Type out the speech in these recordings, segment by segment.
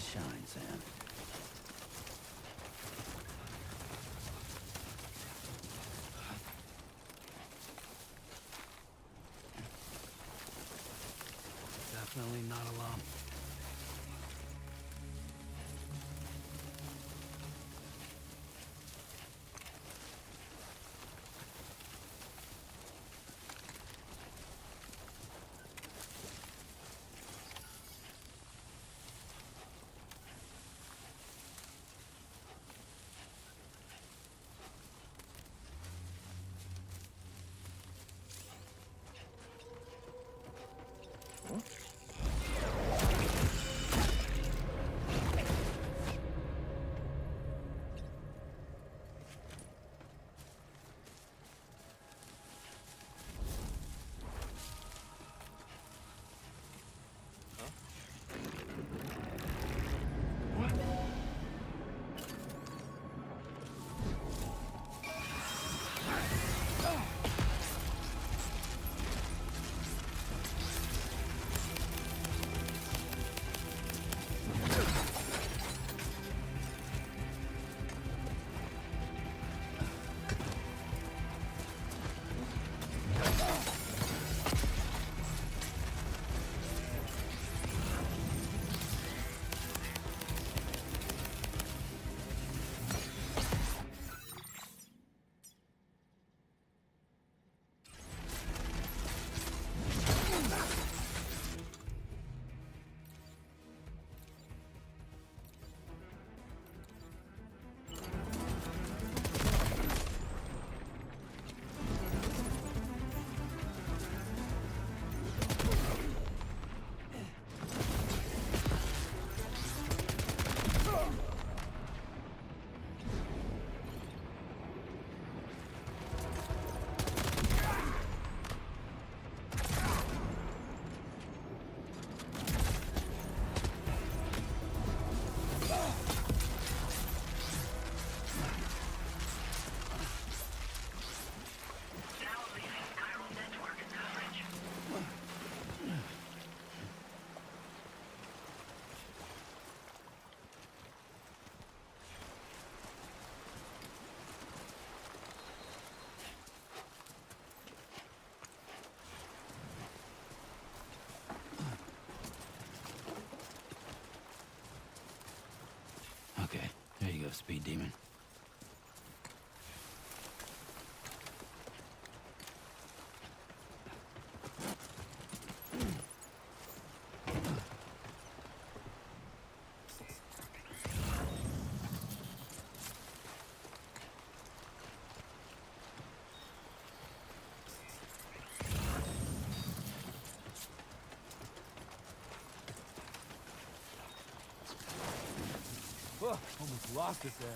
shine, Sam. Definitely not alone. Okay, there you go, Speed Demon. Oh, almost lost it there.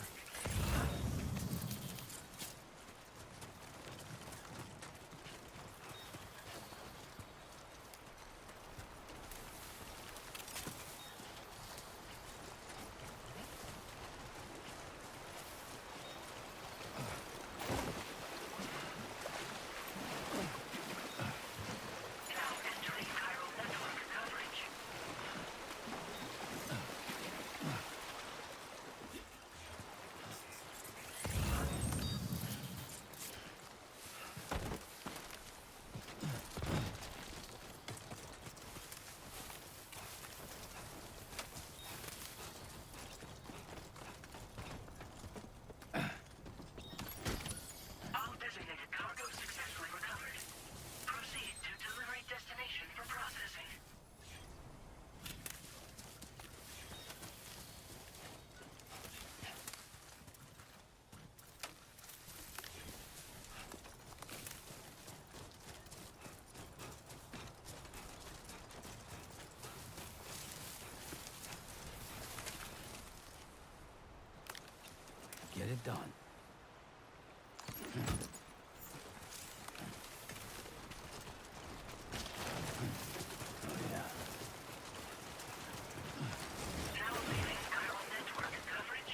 Get it done. Oh, yeah. Now leaving chiral network coverage.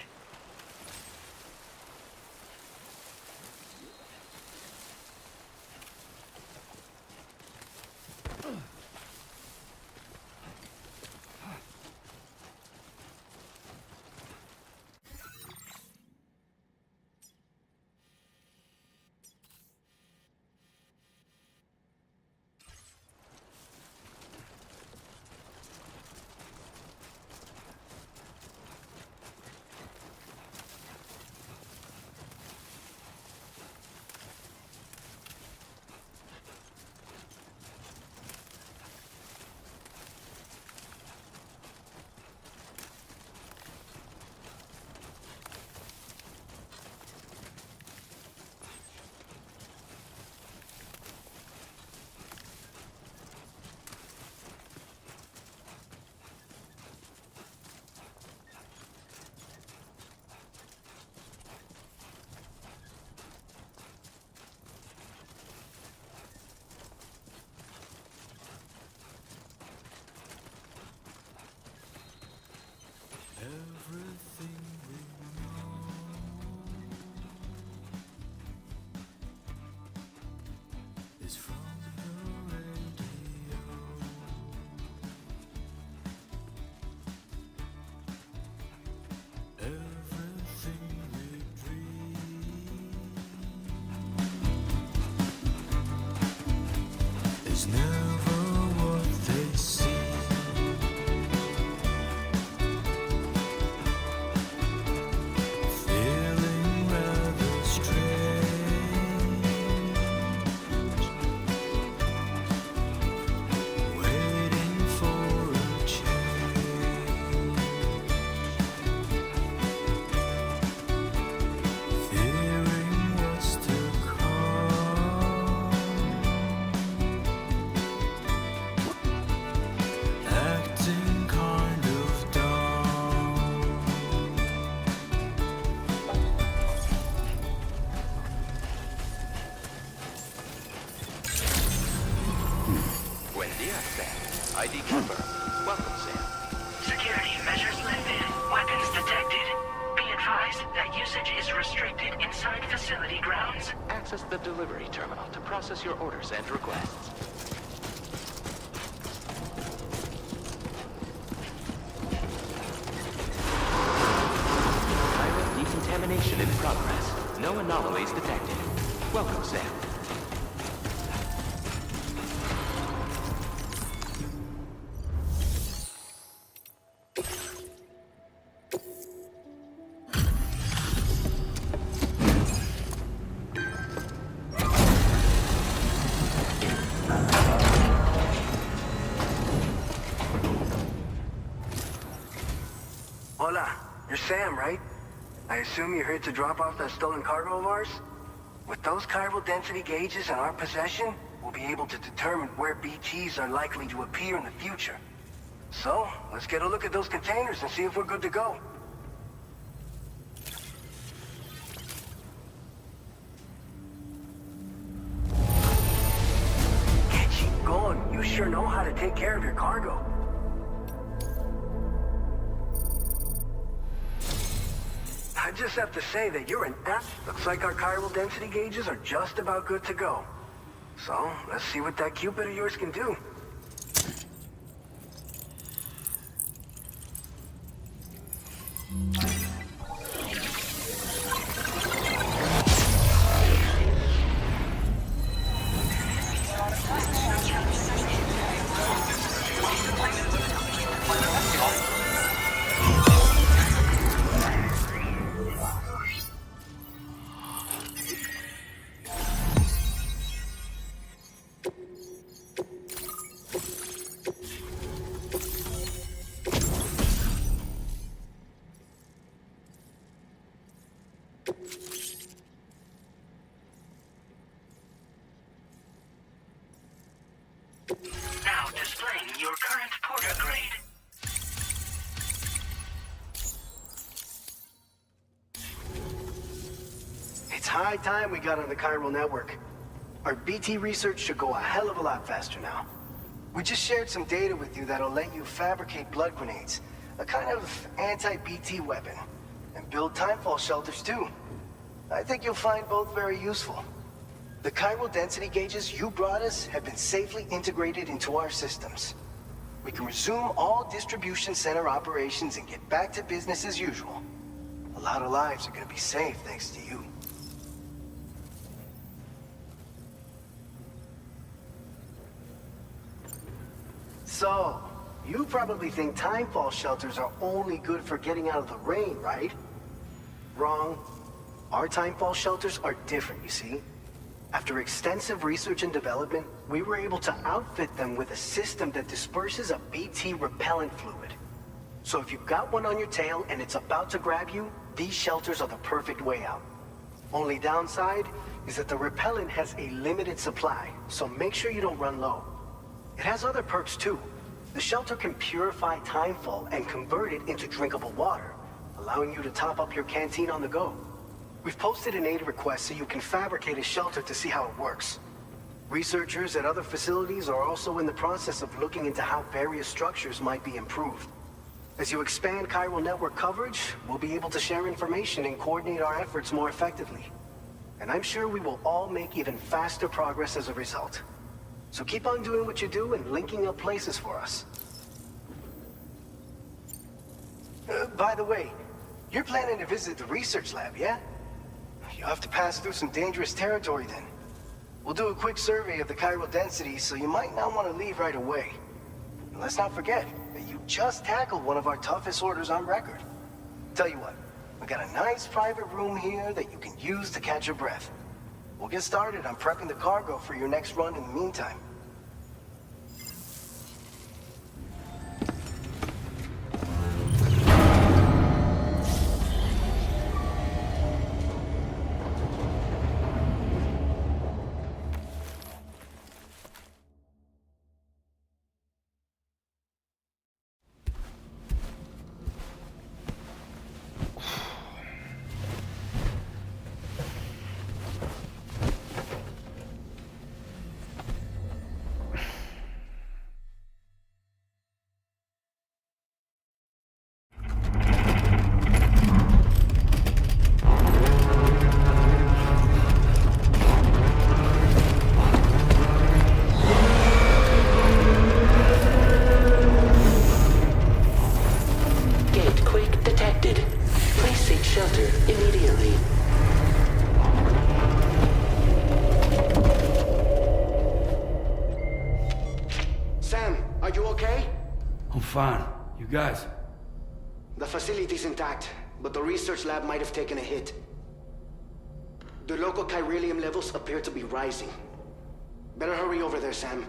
ID confirmed. Welcome, Sam. Security measures lifted. Weapons detected. Be advised that usage is restricted inside facility grounds. Access the delivery terminal to process your orders and requests. Pirate decontamination in progress. No anomalies detected. Welcome, Sam. Hola, you're Sam, right? I assume you're here to drop off that stolen cargo of ours? With those chiral density gauges in our possession, we'll be able to determine where BTs are likely to appear in the future. So, let's get a look at those containers and see if we're good to go. Keep going. You sure know how to take care of your cargo. I just have to say that you're an ass. Looks like our chiral density gauges are just about good to go. So, let's see what that Cupid of yours can do. Now displaying your current porter grade. It's high time we got on the chiral network. Our BT research should go a hell of a lot faster now. We just shared some data with you that'll let you fabricate blood grenades, a kind of anti-BT weapon, and build timefall shelters too. I think you'll find both very useful. The chiral density gauges you brought us have been safely integrated into our systems. We can resume all distribution center operations and get back to business as usual. A lot of lives are gonna be saved thanks to you. So, you probably think timefall shelters are only good for getting out of the rain, right? Wrong. Our timefall shelters are different, you see. After extensive research and development, we were able to outfit them with a system that disperses a BT repellent fluid. So if you've got one on your tail and it's about to grab you, these shelters are the perfect way out. Only downside is that the repellent has a limited supply, so make sure you don't run low. It has other perks too. The shelter can purify timefall and convert it into drinkable water, allowing you to top up your canteen on the go. We've posted an aid request so you can fabricate a shelter to see how it works. Researchers at other facilities are also in the process of looking into how various structures might be improved. As you expand chiral network coverage, we'll be able to share information and coordinate our efforts more effectively. And I'm sure we will all make even faster progress as a result. So keep on doing what you do and linking up places for us. By the way, you're planning to visit the research lab, yeah? You'll have to pass through some dangerous territory then. We'll do a quick survey of the chiral density, so you might not want to leave right away. And let's not forget that you just tackled one of our toughest orders on record. Tell you what, we got a nice private room here that you can use to catch your breath. We'll get started on prepping the cargo for your next run in the meantime. Are you okay? I'm fine. You guys? The facility's intact, but the research lab might have taken a hit. The local chiralium levels appear to be rising. Better hurry over there, Sam.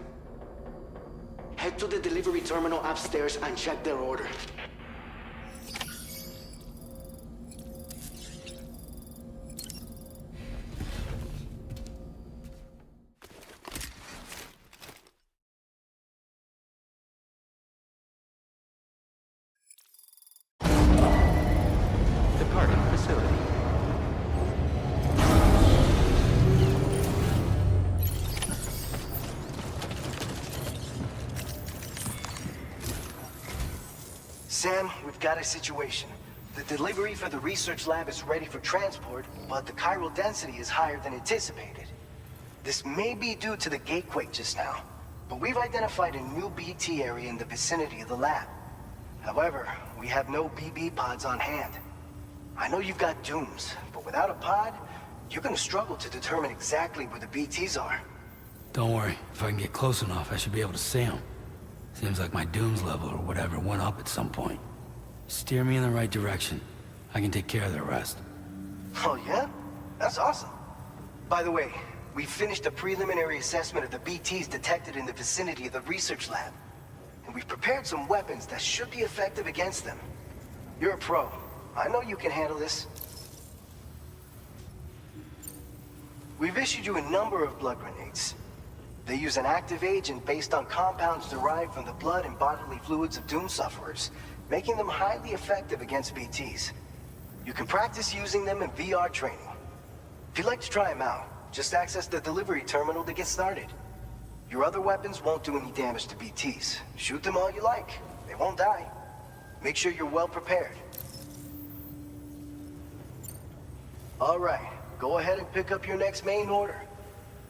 Head to the delivery terminal upstairs and check their order. Departing facility. Sam, we've got a situation. The delivery for the research lab is ready for transport, but the chiral density is higher than anticipated. This may be due to the gatequake just now, but we've identified a new BT area in the vicinity of the lab. However, we have no BB pods on hand. I know you've got dooms, but without a pod, you're gonna struggle to determine exactly where the BTs are. Don't worry. If I can get close enough, I should be able to see them. Seems like my dooms level or whatever went up at some point. Steer me in the right direction. I can take care of the rest. Oh yeah? That's awesome. By the way, we finished a preliminary assessment of the BTs detected in the vicinity of the research lab. And we've prepared some weapons that should be effective against them. You're a pro. I know you can handle this. We've issued you a number of blood grenades. They use an active agent based on compounds derived from the blood and bodily fluids of Doom sufferers, making them highly effective against BTs. You can practice using them in VR training. If you'd like to try them out, just access the delivery terminal to get started. Your other weapons won't do any damage to BTs. Shoot them all you like. They won't die. Make sure you're well prepared. All right, go ahead and pick up your next main order.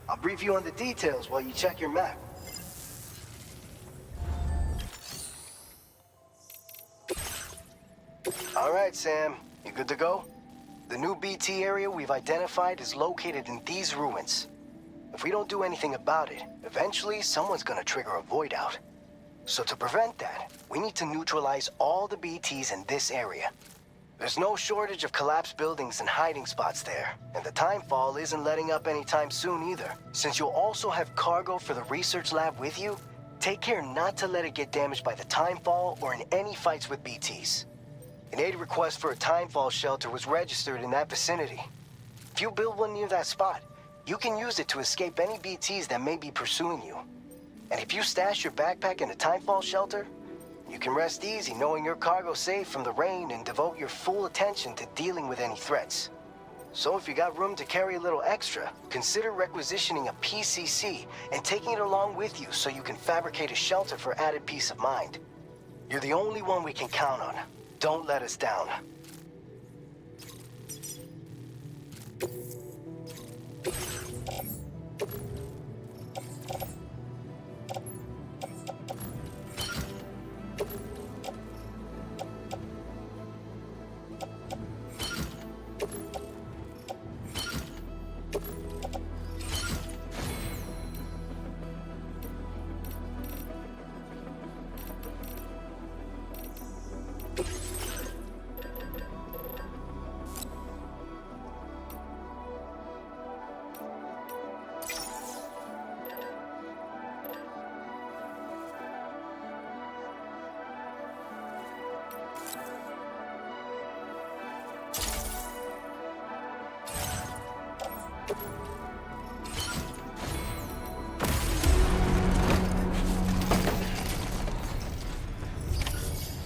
I'll brief you on the details while you check your map. All right, Sam. You good to go? The new BT area we've identified is located in these ruins. If we don't do anything about it, eventually someone's gonna trigger a void out. So to prevent that, we need to neutralize all the BTs in this area. There's no shortage of collapsed buildings and hiding spots there, and the timefall isn't letting up anytime soon either. Since you'll also have cargo for the research lab with you, take care not to let it get damaged by the timefall or in any fights with BTs. An aid request for a timefall shelter was registered in that vicinity. If you build one near that spot, you can use it to escape any BTs that may be pursuing you. And if you stash your backpack in a timefall shelter, you can rest easy knowing your cargo's safe from the rain and devote your full attention to dealing with any threats. So if you got room to carry a little extra, consider requisitioning a PCC and taking it along with you so you can fabricate a shelter for added peace of mind. You're the only one we can count on. Don't let us down.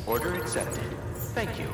Order accepted. Thank you.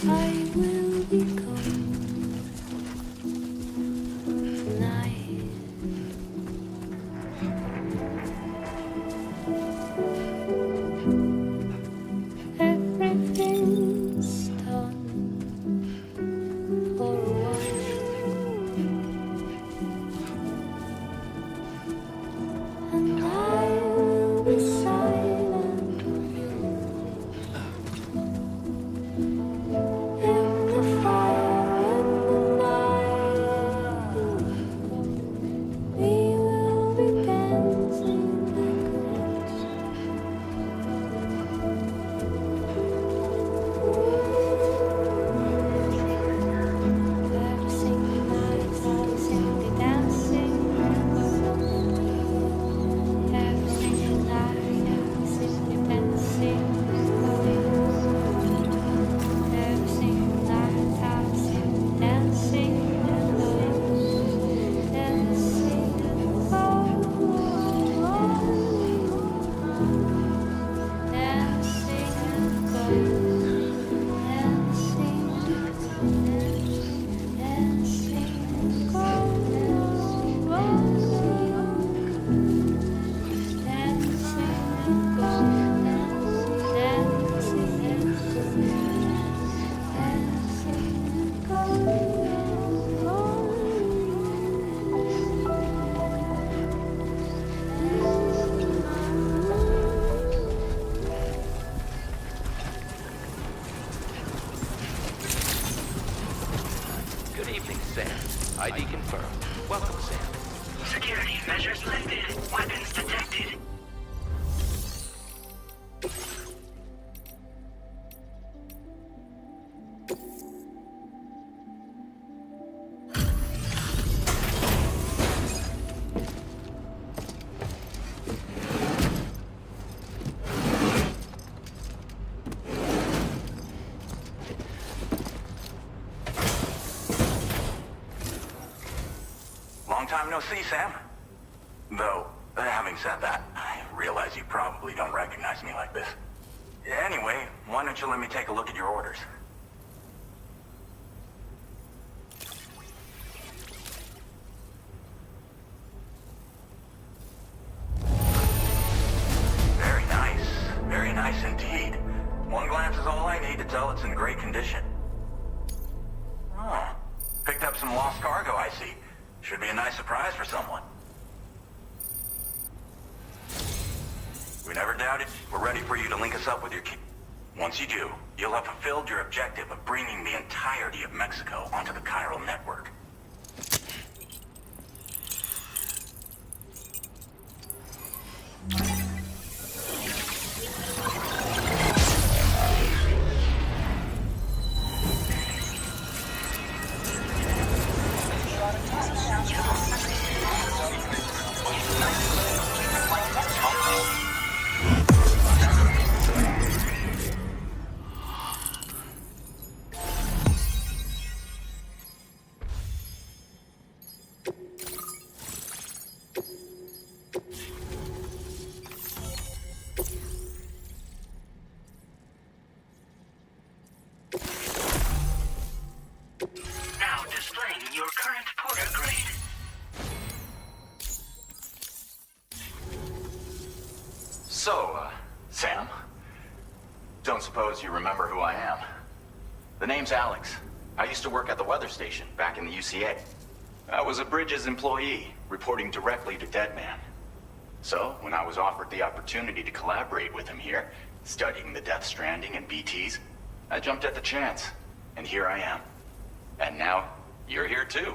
I will be gone tonight. Everything's done for a while, and I will be silent with you in the fire in the night. We will be dancing backwards. Every single night, I'm simply dancing. Every single night, I'm simply dancing. Every single night, I'm simply dancing. Dancing, oh, dancing, Good evening, Sam. ID confirmed. Welcome, Sam. Security measures lifted. Weapons detected. Long time no see, Sam. Though, having said that, I realize you probably don't recognize me like this. Anyway, why don't you let me take a look at your orders? Very nice indeed. One glance is all I need to tell it's in great condition. Oh, picked up some lost cargo, I see. Should be a nice surprise for someone. We never doubted. We're ready for you to link us up with your key. Once you do, you'll have fulfilled your objective of bringing the entirety of Mexico onto the chiral network. Now displaying your current porter grade. So, Sam, don't suppose you remember who I am? The name's Alex. I used to work at the weather station back in the UCA. I was a Bridges employee, reporting directly to Deadman. So, when I was offered the opportunity to collaborate with him here, studying the Death Stranding and BTs, I jumped at the chance, and here I am. And now, you're here too.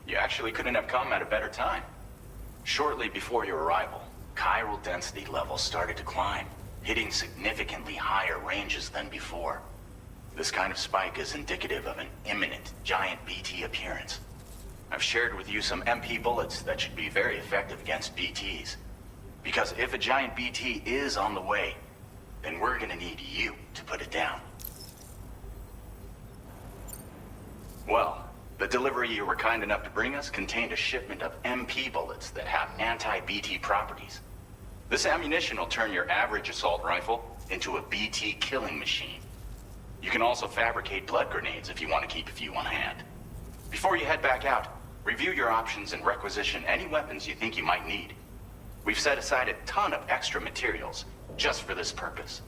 You actually couldn't have come at a better time. Shortly before your arrival, chiral density levels started to climb, hitting significantly higher ranges than before. This kind of spike is indicative of an imminent giant BT appearance. I've shared with you some MP bullets that should be very effective against BTs. Because if a giant BT is on the way, then we're gonna need you to put it down. Well, the delivery you were kind enough to bring us contained a shipment of MP bullets that have anti-BT properties. This ammunition will turn your average assault rifle into a BT killing machine. You can also fabricate blood grenades if you want to keep a few on hand. Before you head back out, review your options and requisition any weapons you think you might need. We've set aside a ton of extra materials just for this purpose.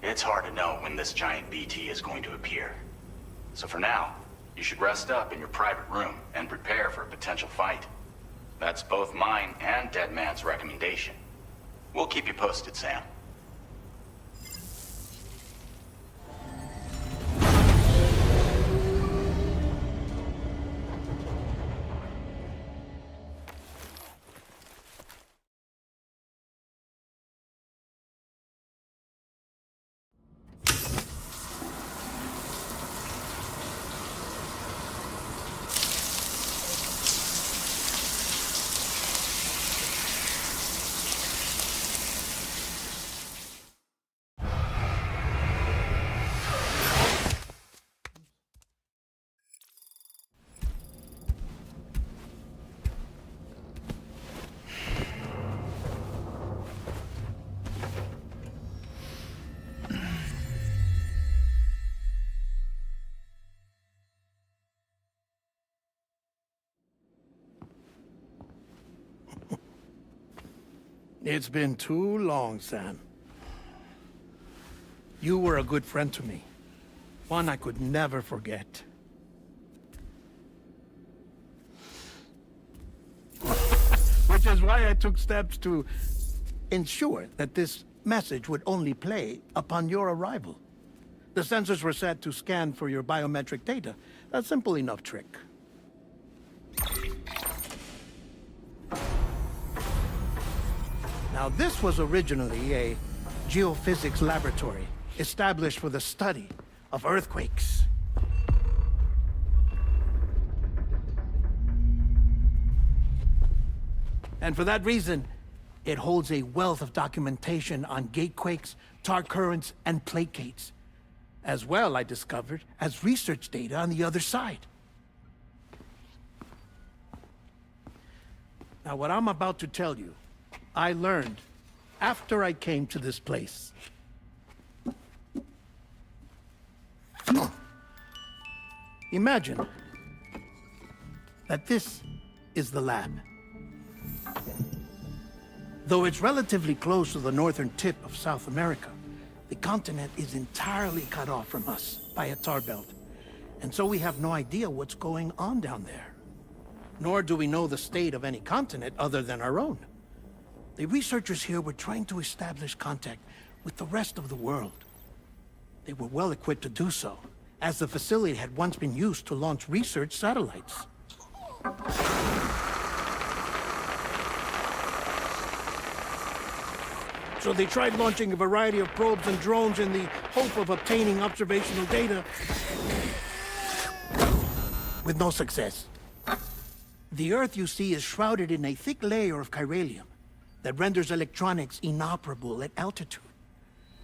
It's hard to know when this giant BT is going to appear. So for now, you should rest up in your private room and prepare for a potential fight. That's both mine and Deadman's recommendation. We'll keep you posted, Sam. It's been too long, Sam. You were a good friend to me. One I could never forget. Which is why I took steps to ensure that this message would only play upon your arrival. The sensors were set to scan for your biometric data. A simple enough trick. Now, this was originally a geophysics laboratory established for the study of earthquakes. And for that reason, it holds a wealth of documentation on gatequakes, tar currents, and placates. As well, I discovered, as research data on the other side. Now, what I'm about to tell you, I learned after I came to this place. Imagine that this is the lab. Though it's relatively close to the northern tip of South America, the continent is entirely cut off from us by a tar belt. And so we have no idea what's going on down there. Nor do we know the state of any continent other than our own. The researchers here were trying to establish contact with the rest of the world. They were well equipped to do so, as the facility had once been used to launch research satellites. So they tried launching a variety of probes and drones in the hope of obtaining observational data, with no success. The Earth, you see, is shrouded in a thick layer of chiralium that renders electronics inoperable at altitude.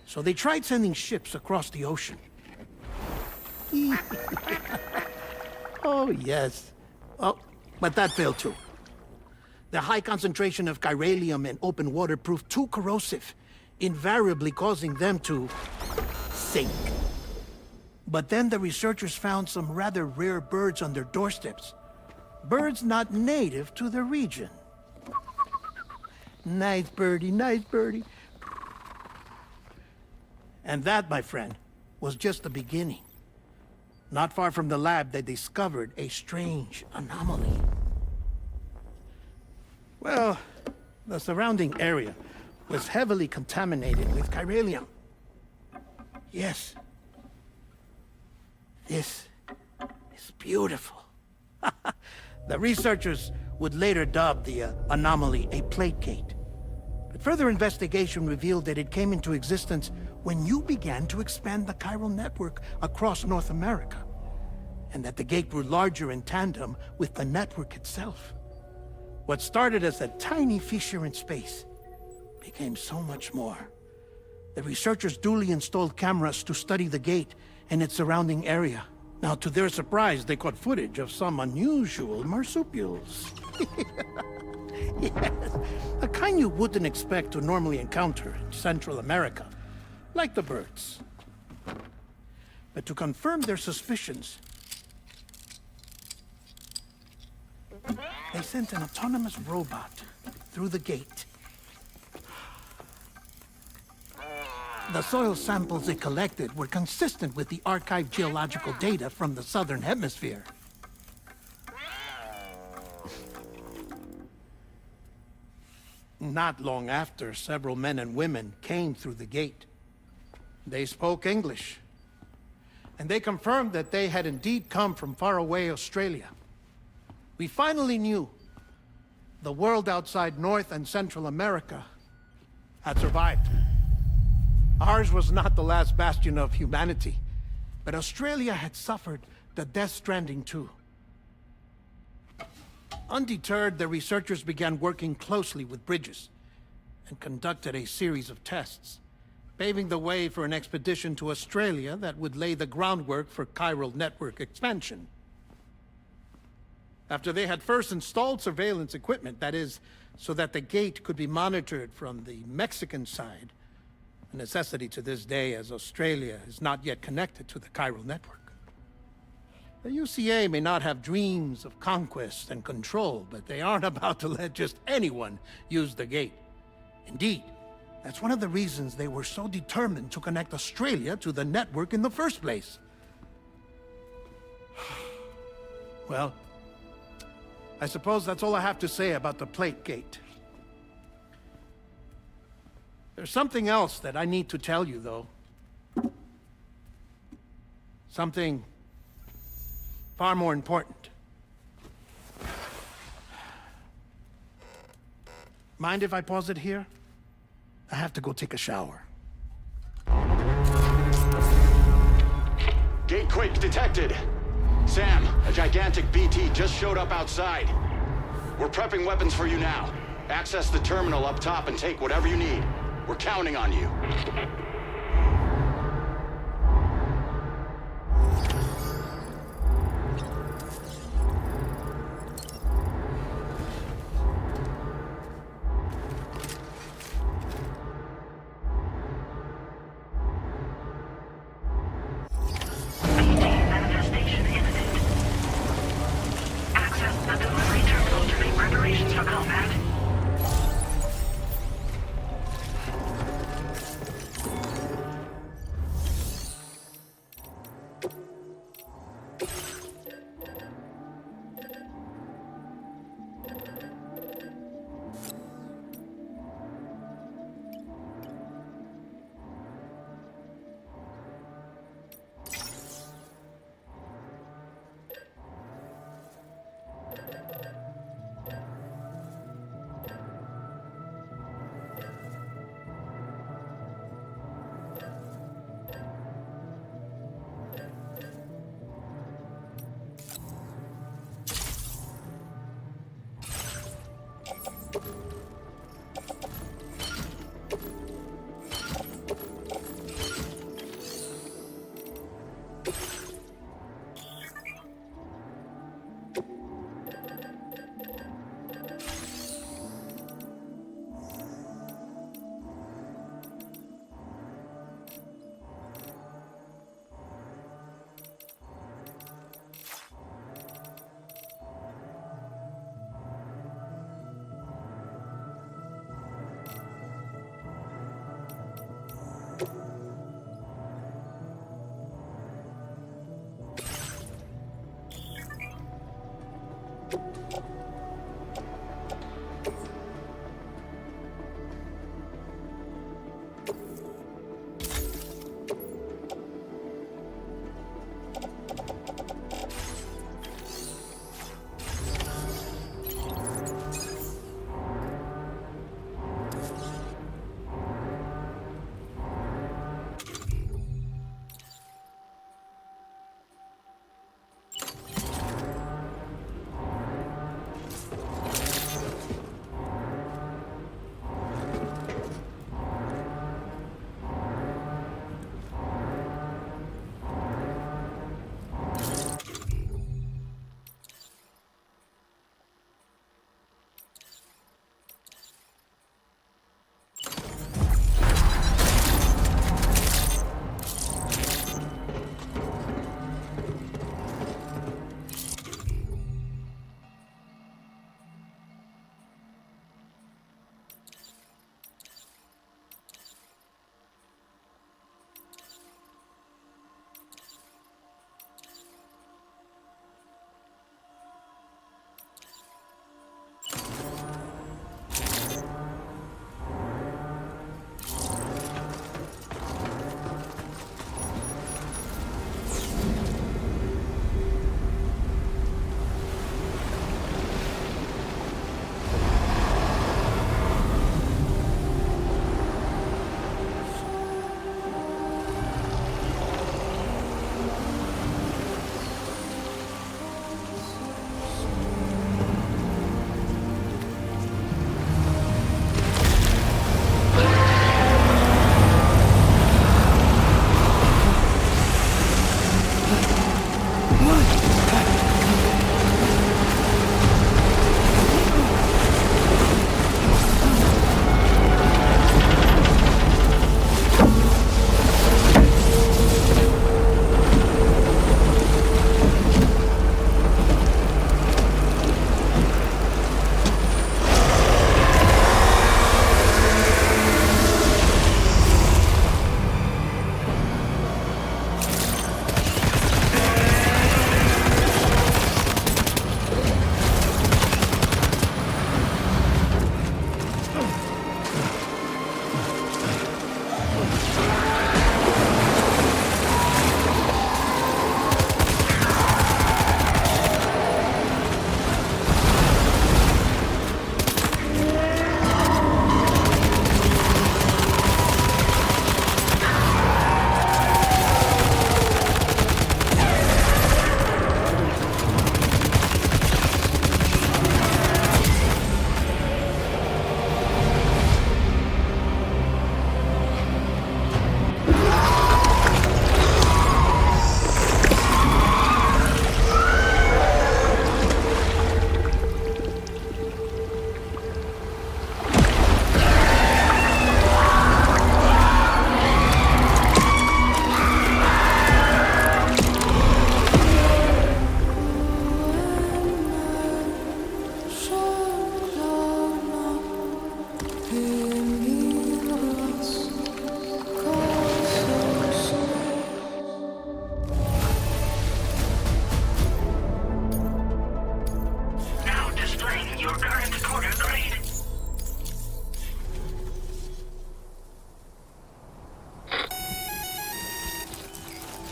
So they tried sending ships across the ocean. Oh, yes. Oh, but that failed too. The high concentration of chiralium in open water proved too corrosive, invariably causing them to sink. But then the researchers found some rather rare birds on their doorsteps. Birds not native to the region. Nice birdie, nice birdie. And that, my friend, was just the beginning. Not far from the lab, they discovered a strange anomaly. Well, the surrounding area was heavily contaminated with chiralium. Yes. This is beautiful. The researchers would later dub the anomaly a placate. But further investigation revealed that it came into existence when you began to expand the chiral network across North America, and that the gate grew larger in tandem with the network itself. What started as a tiny fissure in space became so much more. The researchers duly installed cameras to study the gate and its surrounding area, Now, to their surprise, they caught footage of some unusual marsupials. Yes, a kind you wouldn't expect to normally encounter in Central America, like the birds. But to confirm their suspicions, they sent an autonomous robot through the gate. The soil samples it collected were consistent with the archived geological data from the Southern Hemisphere. Not long after, several men and women came through the gate. They spoke English, and they confirmed that they had indeed come from faraway Australia. We finally knew the world outside North and Central America had survived. Ours was not the last bastion of humanity, but Australia had suffered the death stranding too. Undeterred, the researchers began working closely with Bridges and conducted a series of tests, paving the way for an expedition to Australia that would lay the groundwork for chiral network expansion. After they had first installed surveillance equipment, that is, so that the gate could be monitored from the Mexican side, a necessity to this day as Australia is not yet connected to the chiral network. The UCA may not have dreams of conquest and control, but they aren't about to let just anyone use the gate. Indeed, that's one of the reasons they were so determined to connect Australia to the network in the first place. Well, I suppose that's all I have to say about the plate gate. There's something else that I need to tell you, though. Something far more important. Mind if I pause it here? I have to go take a shower. Gate quake detected. Sam, a gigantic BT just showed up outside. We're prepping weapons for you now. Access the terminal up top and take whatever you need. We're counting on you. Manifestation imminent. Access the delivery terminal to make preparations for combat.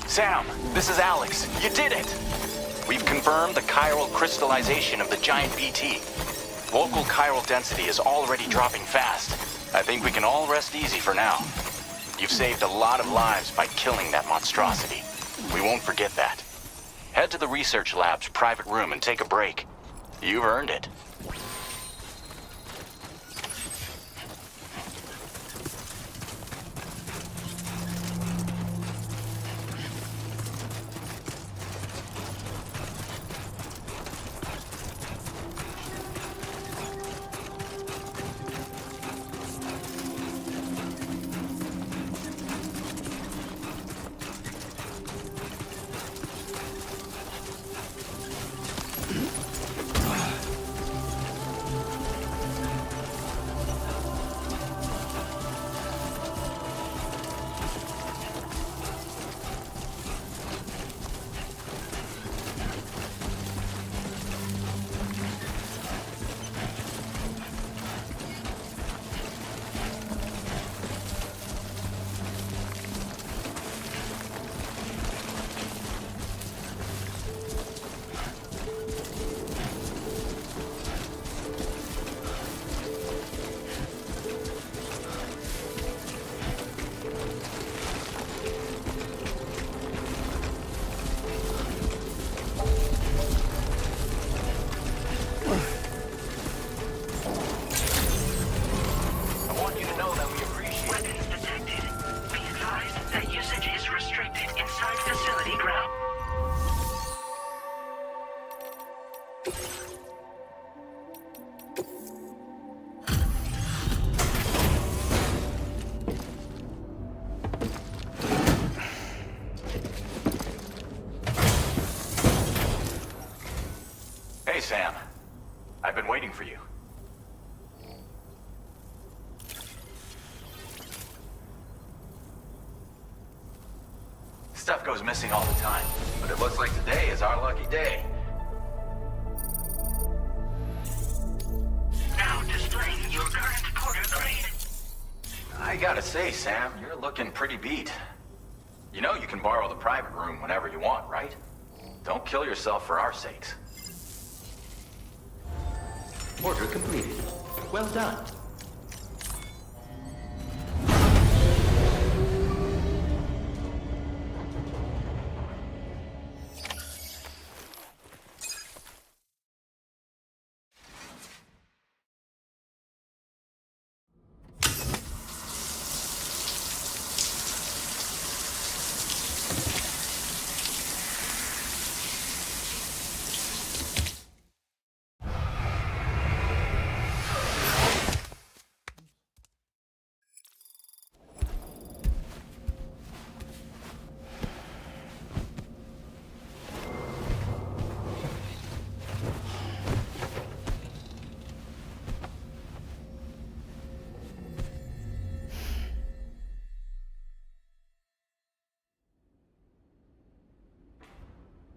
Sam, this is Alex. You did it! We've confirmed the chiral crystallization of the giant BT. Local chiral density is already dropping fast. I think we can all rest easy for now. You've saved a lot of lives by killing that monstrosity. We won't forget that. Head to the research lab's private room and take a break. You've earned it. Hey, Sam. I've been waiting for you. Stuff goes missing all the time, but it looks like today is our lucky day. Now displaying your current quarter grade. I gotta say, Sam, you're looking pretty beat. You know you can borrow the private room whenever you want, right? Don't kill yourself for our sakes. Order completed. Well done.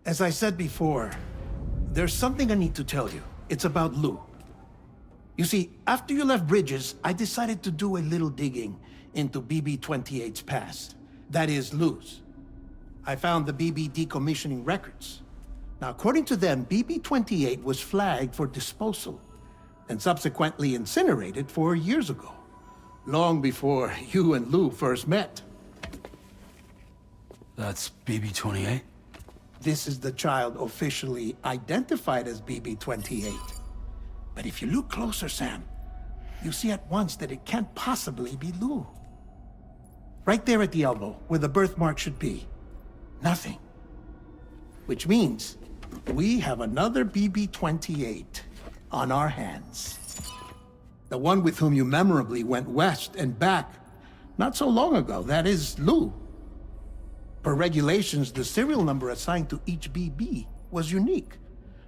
As I said before, there's something I need to tell you. It's about Lou. You see, after you left Bridges, I decided to do a little digging into BB-28's past. That is, Lou's. I found the BB decommissioning records. Now, according to them, BB-28 was flagged for disposal and subsequently incinerated 4 years ago, long before you and Lou first met. That's BB-28? This is the child officially identified as BB-28. But if you look closer, Sam, you see at once that it can't possibly be Lou. Right there at the elbow, where the birthmark should be. Nothing. Which means we have another BB-28 on our hands. The one with whom you memorably went west and back not so long ago, that is Lou. Per regulations, the serial number assigned to each BB was unique.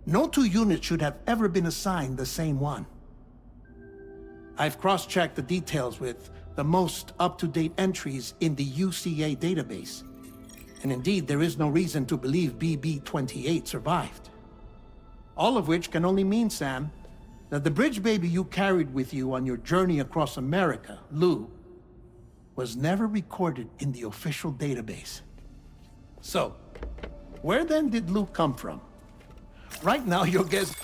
No two units should have ever been assigned the same one. I've cross-checked the details with the most up-to-date entries in the UCA database. And indeed, there is no reason to believe BB-28 survived. All of which can only mean, Sam, that the bridge baby you carried with you on your journey across America, Lou, was never recorded in the official database. So, where then did Luke come from? Right now, your guess...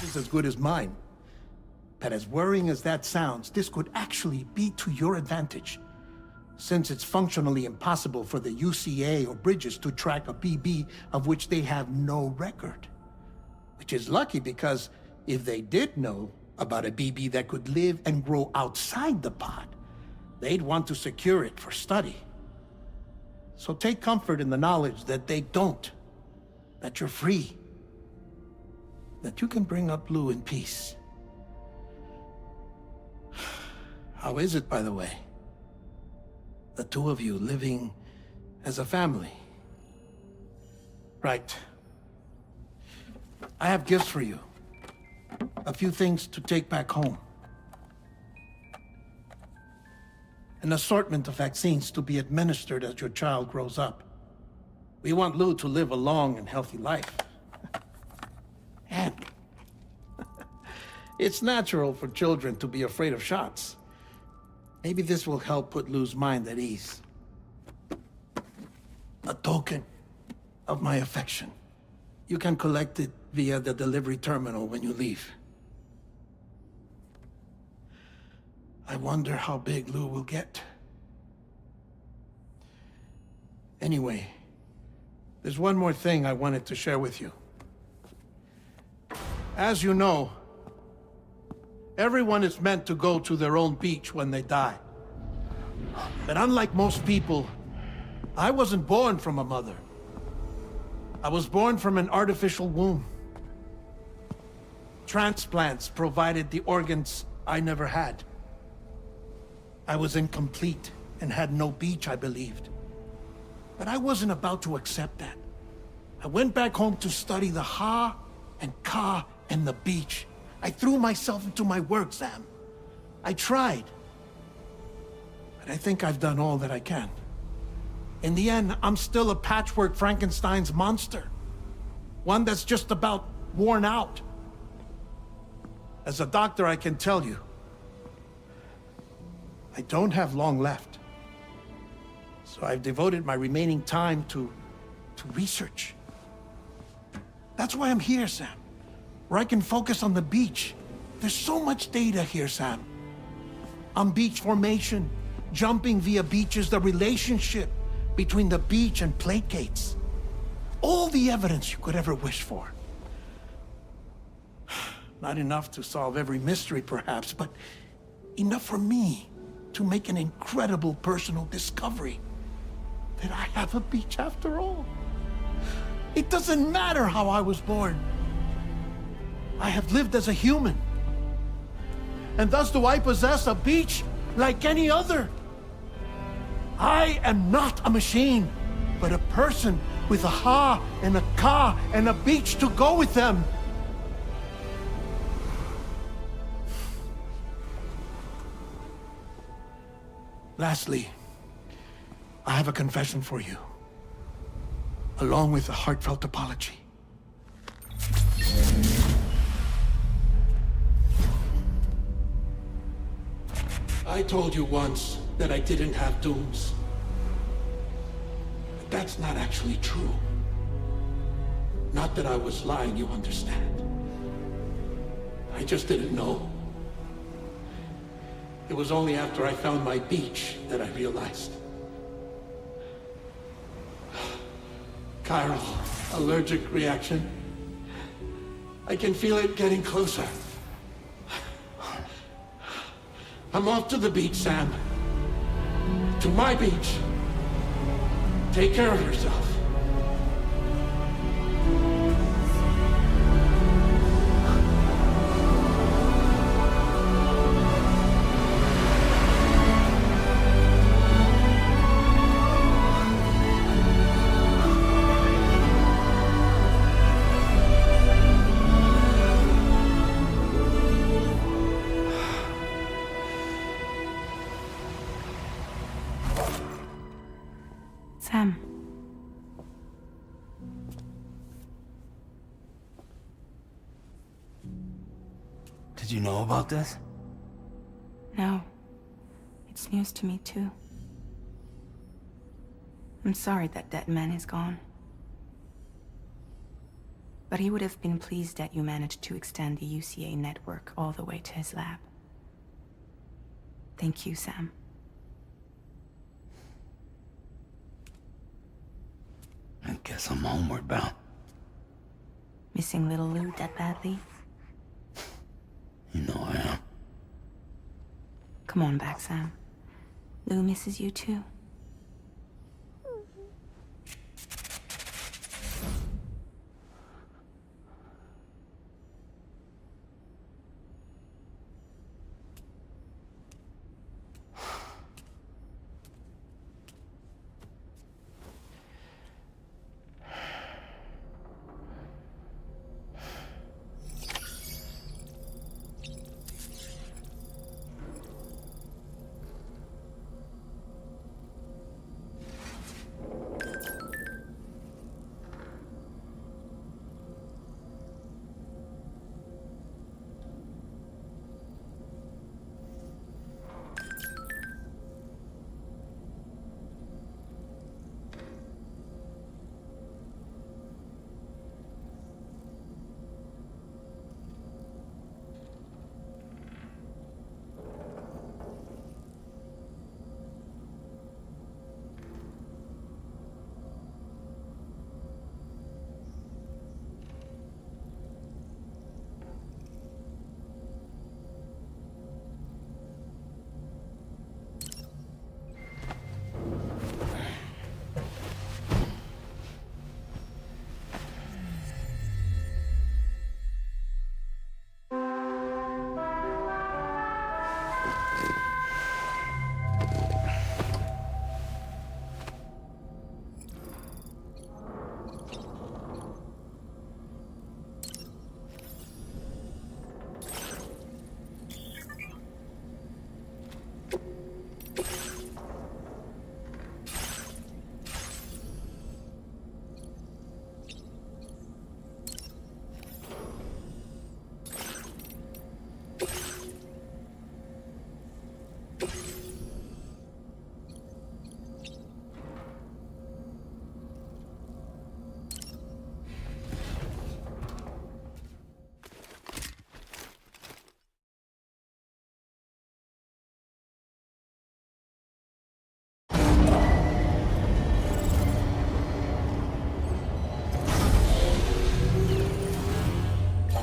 is as good as mine. But as worrying as that sounds, this could actually be to your advantage, since it's functionally impossible for the UCA or Bridges to track a BB of which they have no record. Which is lucky, because if they did know about a BB that could live and grow outside the pod, they'd want to secure it for study. So take comfort in the knowledge that they don't, that you're free, that you can bring up Lou in peace. How is it, by the way? The two of you living as a family? Right. I have gifts for you. A few things to take back home. An assortment of vaccines to be administered as your child grows up. We want Lou to live a long and healthy life. And it's natural for children to be afraid of shots. Maybe this will help put Lou's mind at ease. A token of my affection. You can collect it via the delivery terminal when you leave. I wonder how big Lou will get. Anyway, there's one more thing I wanted to share with you. As you know, everyone is meant to go to their own beach when they die. But unlike most people, I wasn't born from a mother. I was born from an artificial womb. Transplants provided the organs I never had. I was incomplete and had no beach, I believed. But I wasn't about to accept that. I went back home to study the Ha and Ka and the beach. I threw myself into my work, Sam. I tried. But I think I've done all that I can. In the end, I'm still a patchwork Frankenstein's monster. One that's just about worn out. As a doctor, I can tell you, I don't have long left. So I've devoted my remaining time to research. That's why I'm here, Sam. Where I can focus on the beach. There's so much data here, Sam. On beach formation, jumping via beaches, the relationship between the beach and plate gates. All the evidence you could ever wish for. Not enough to solve every mystery, perhaps, but enough for me to make an incredible personal discovery. That I have a beach after all. It doesn't matter how I was born. I have lived as a human. And thus do I possess a beach like any other. I am not a machine, but a person with a Ha and a Ka and a beach to go with them. Lastly, I have a confession for you, along with a heartfelt apology. I told you once that I didn't have dooms. But that's not actually true. Not that I was lying, you understand. I just didn't know. It was only after I found my beach that I realized. Chiral allergic reaction. I can feel it getting closer. I'm off to the beach, Sam. To my beach. Take care of yourself. Sam, Did you know about this? No. It's news to me, too. I'm sorry that that man is gone. But he would have been pleased that you managed to extend the UCA network all the way to his lab. Thank you, Sam. I guess I'm homeward bound. Missing little Lou that badly? You know I am. Come on back, Sam. Lou misses you too.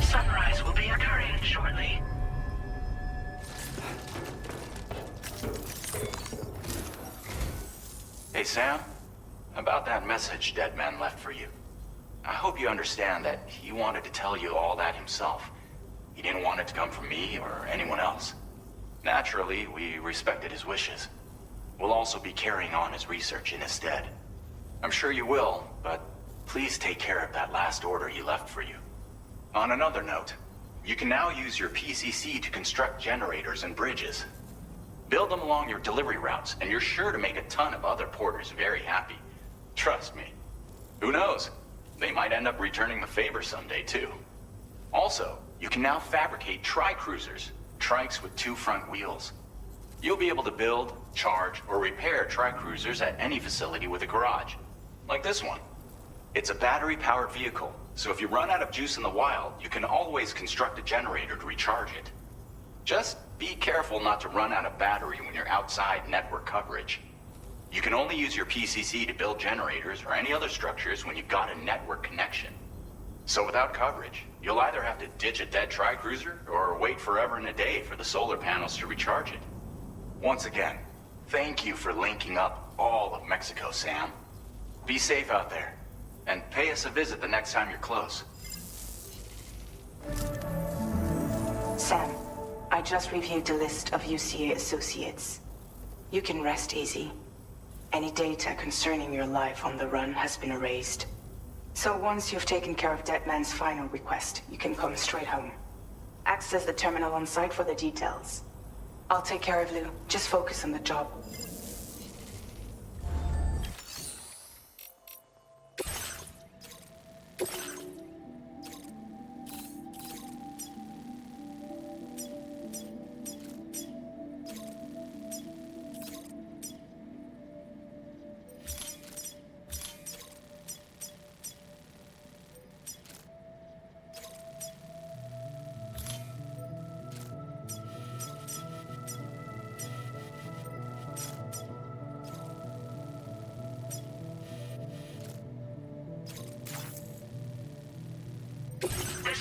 Sunrise will be occurring shortly. Hey, Sam. About that message Deadman left for you. I hope you understand that he wanted to tell you all that himself. He didn't want it to come from me or anyone else. Naturally, we respected his wishes. We'll also be carrying on his research in his stead. I'm sure you will, but please take care of that last order he left for you. On another note, you can now use your PCC to construct generators and bridges. Build them along your delivery routes, and you're sure to make a ton of other porters very happy. Trust me. Who knows? They might end up returning the favor someday, too. Also, you can now fabricate tri-cruisers, trikes with 2 front wheels. You'll be able to build, charge, or repair tri-cruisers at any facility with a garage. Like this one. It's a battery-powered vehicle, so if you run out of juice in the wild, you can always construct a generator to recharge it. Just be careful not to run out of battery when you're outside network coverage. You can only use your PCC to build generators or any other structures when you've got a network connection. So without coverage, you'll either have to ditch a dead tri-cruiser or wait forever and a day for the solar panels to recharge it. Once again, thank you for linking up all of Mexico, Sam. Be safe out there, and pay us a visit the next time you're close. Sam, I just reviewed the list of UCA associates. You can rest easy. Any data concerning your life on the run has been erased. So once you've taken care of Deadman's final request, you can come straight home. Access the terminal on site for the details. I'll take care of Lou. Just focus on the job.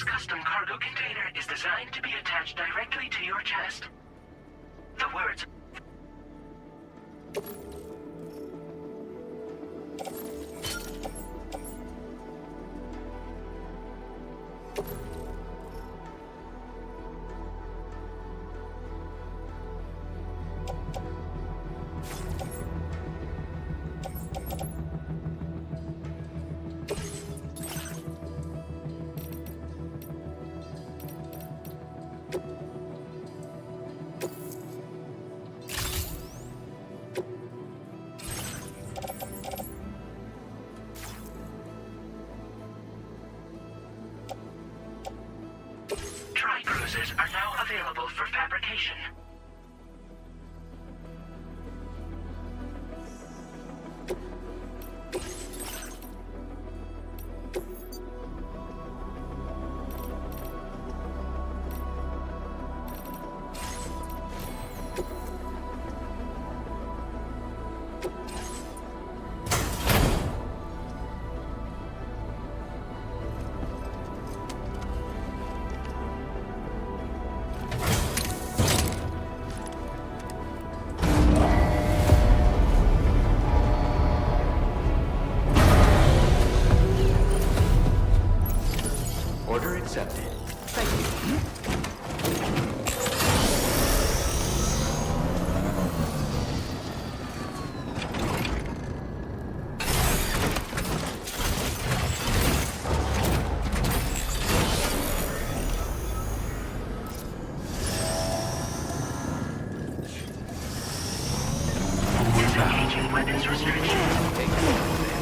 This custom cargo container is designed to be attached directly to your chest. The words tri-cruisers are now available for fabrication. Order accepted. Thank you. Disengaging weapons restrictions. Take control, Sam.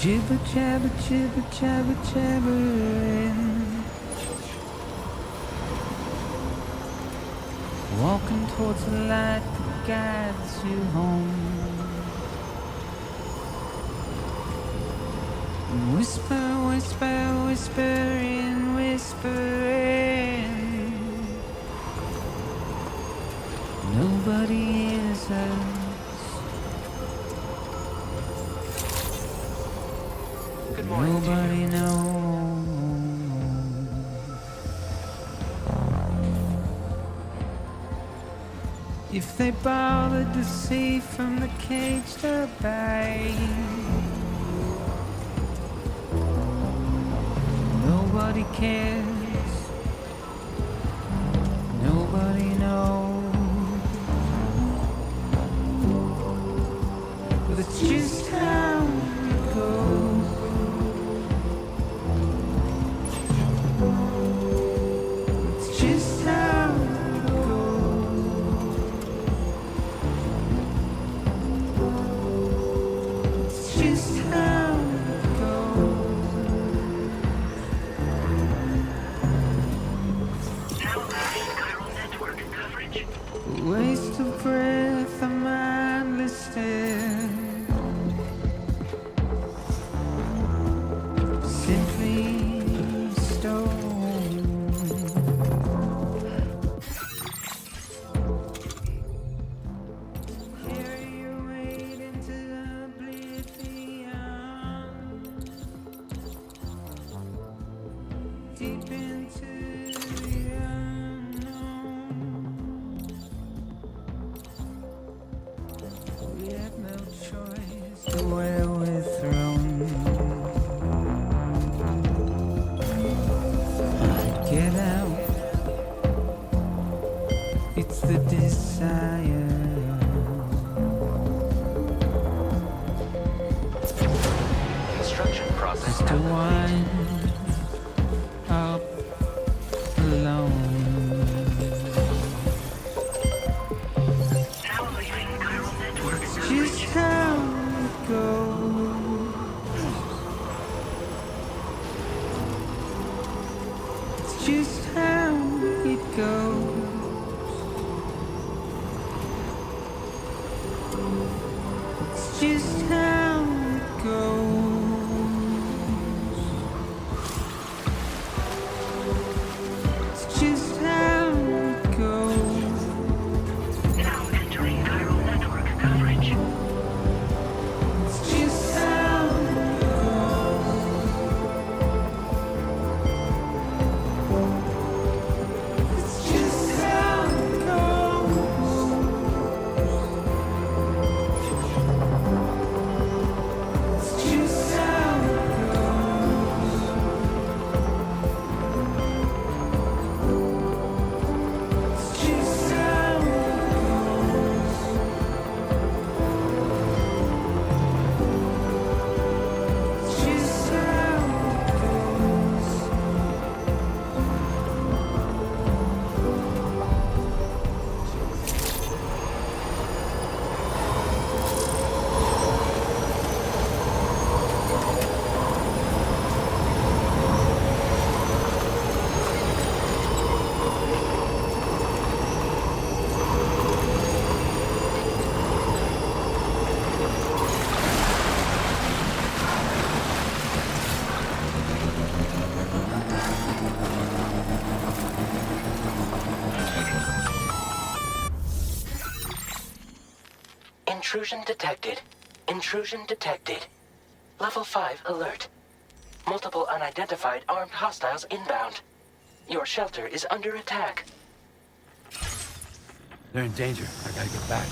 Jibber jabber jibber jabber jabbering, walking towards the light that guides you home. Whisper, whisper, whispering, whispering. Nobody hears us. Good morning. Nobody knows. If they bothered to see from the cage to bay, nobody cares. Nobody knows. But it's just how it goes. It's just how it goes. It's just how it goes. Now losing chiral network coverage. Waste of breath, a mindless stare. process Just the one up alone. Now leaving chiral network Just coverage. how it goes. It's just how it goes. It's just how it goes. It's just how it goes. Now entering chiral network coverage. It's just how it goes. It's just how it goes. It's just how it goes. It's just how it goes. It's just how it goes. Intrusion detected. Intrusion detected. Level 5 alert. Multiple unidentified armed hostiles inbound. Your shelter is under attack. They're in danger. I gotta get back.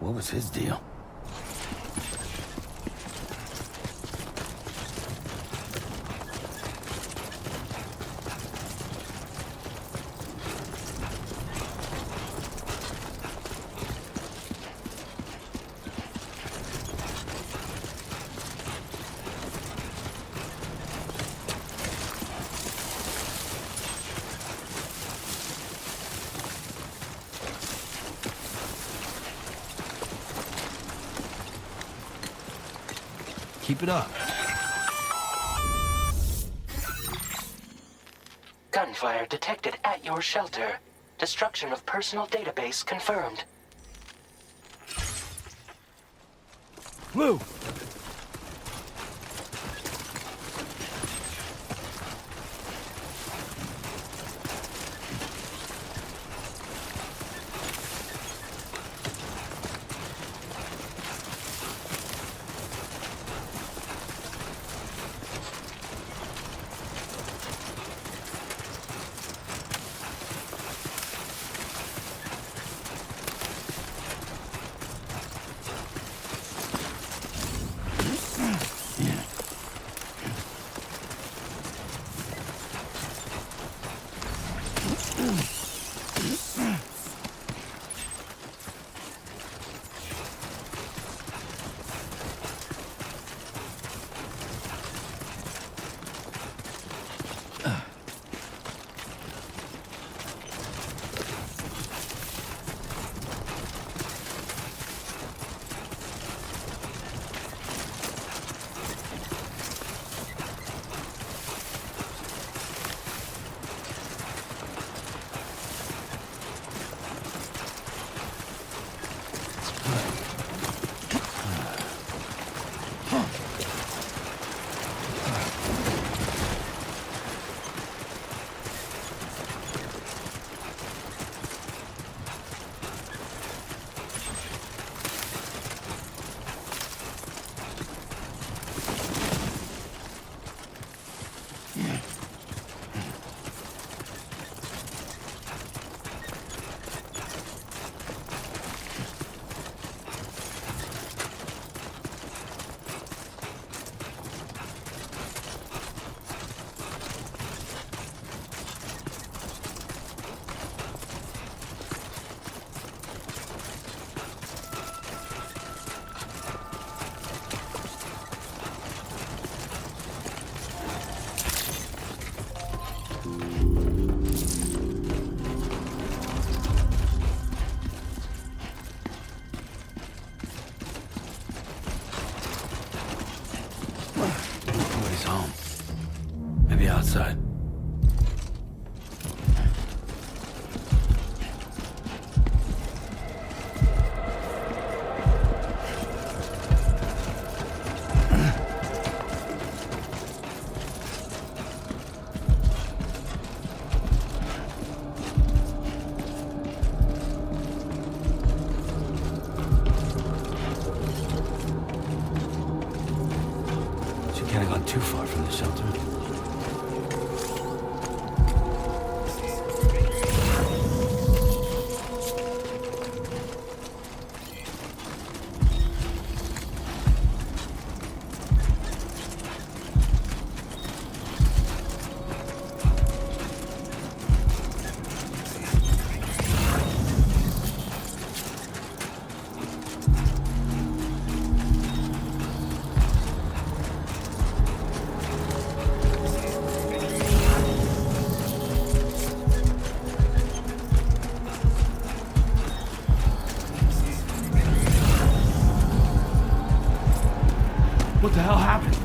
What was his deal? Keep it up. Gunfire detected at your shelter. Destruction of personal database confirmed. Lou! Nobody's home. Maybe outside. She can't have gone too far from the shelter. What the hell happened?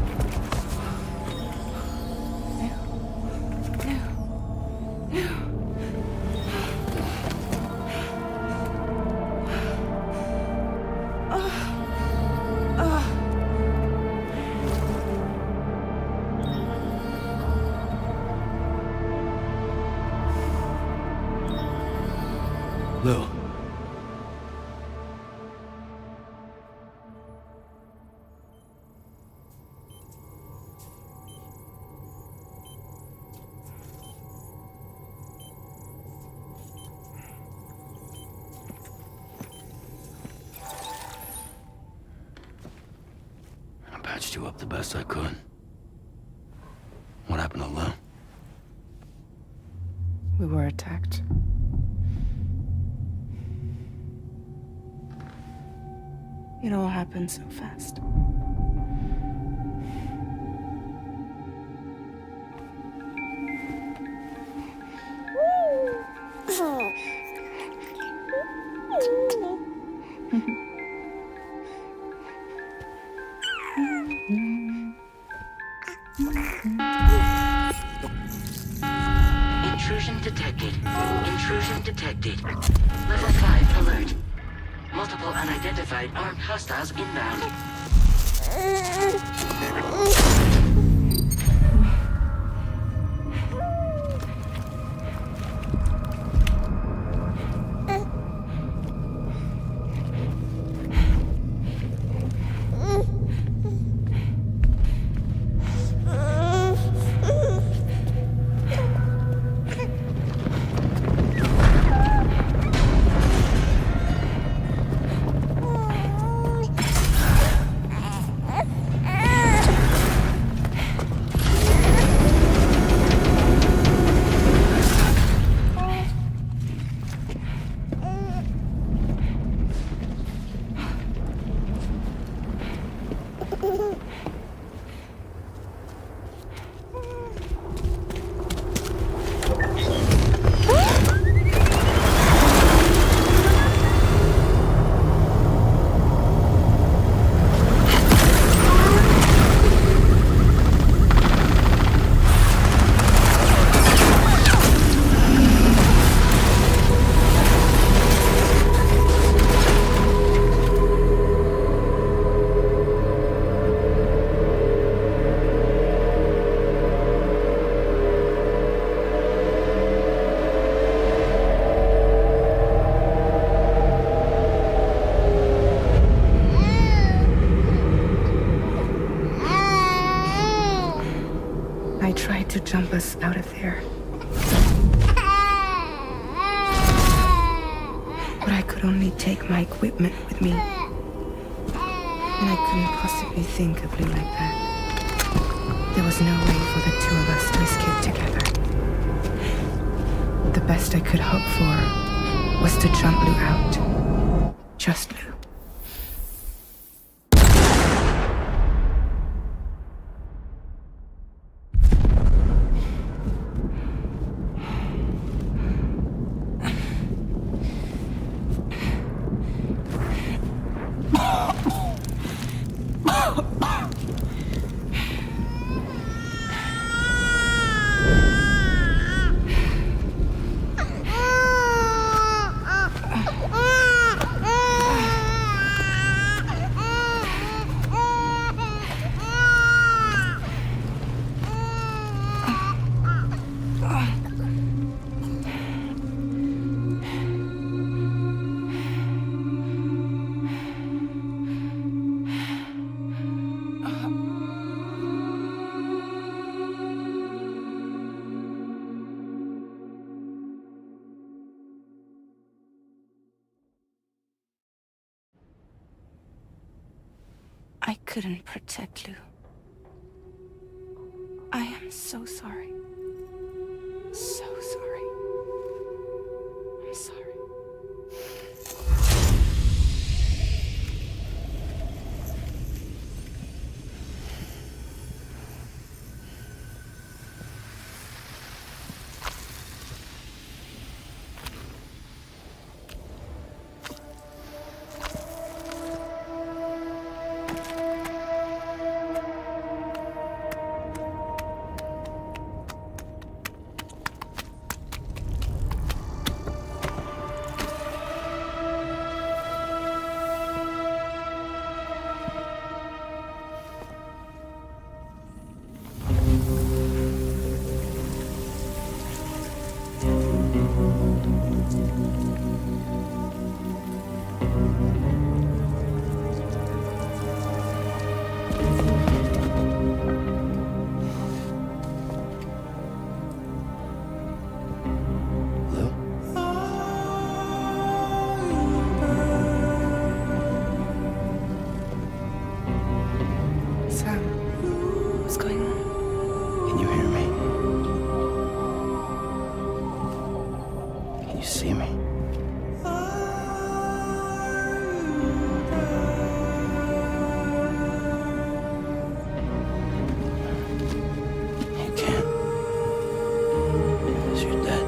Lou. patched you up the best I could. What happened to Lou? We were attacked. It all happened so fast. Intrusion detected. Intrusion detected. Level 5 alert. Multiple unidentified armed hostiles inbound. I tried to jump us out of there. But I could only take my equipment with me. And I couldn't possibly think of Lou like that. There was no way for the two of us to escape together. The best I could hope for was to jump Lou out. Just Lou. I couldn't protect Lou. I am so sorry. So sorry. I'm sorry. You see me? You can't. 'Cause you're dead.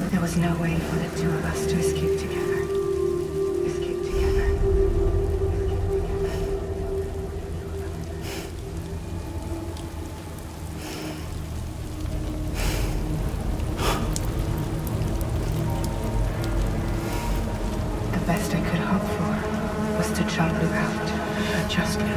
There was no way for the two of us to escape together. Escape together. The best I could hope for was to jump Luke out. Just Luke.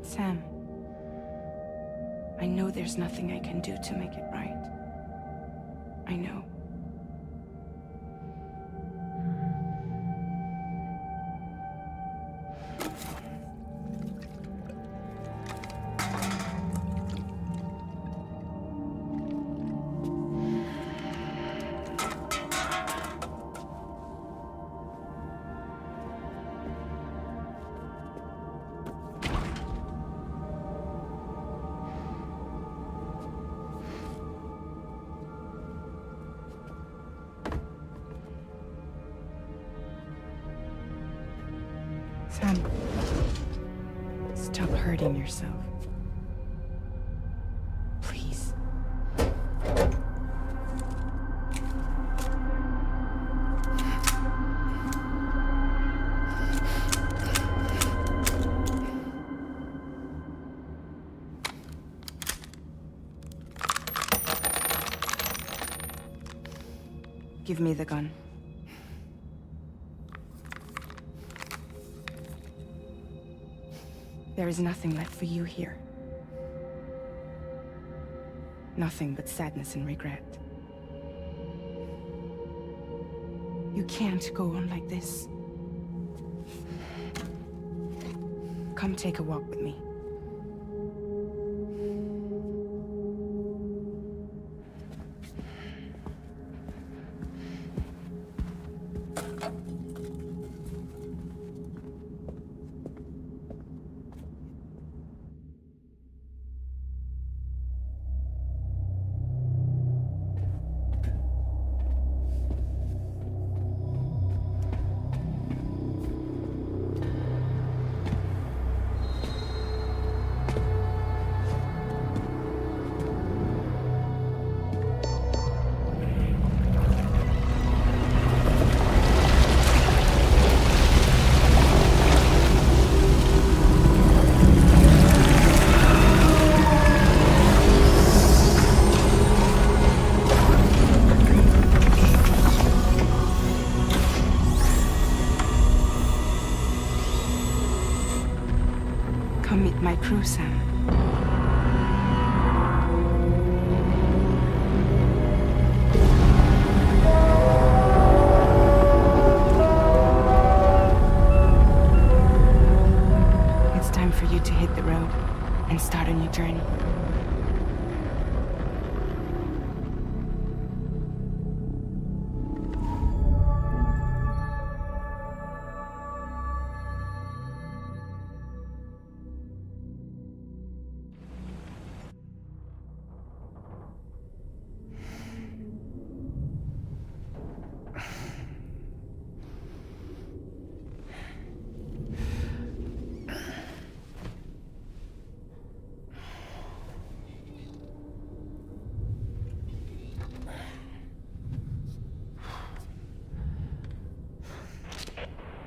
Sam, I know there's nothing I can do to make it right. I know. Sam, stop hurting yourself. Please. Give me the gun. There is nothing left for you here. Nothing but sadness and regret. You can't go on like this. Come take a walk with me. Come meet my crew, Sam. It's time for you to hit the road and start a new journey.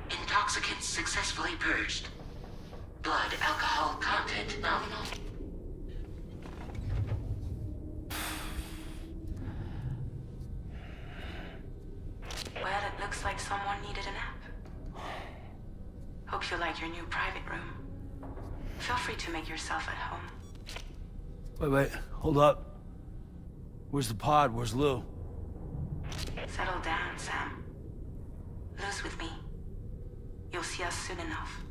Intoxicants successfully purged. Blood alcohol content nominal. Well, it looks like someone needed a nap. Hope you like your new private room. Feel free to make yourself at home. Wait, hold up. Where's the pod? Where's Lou? Settle down, Sam. Lou's with me. You'll see us soon enough.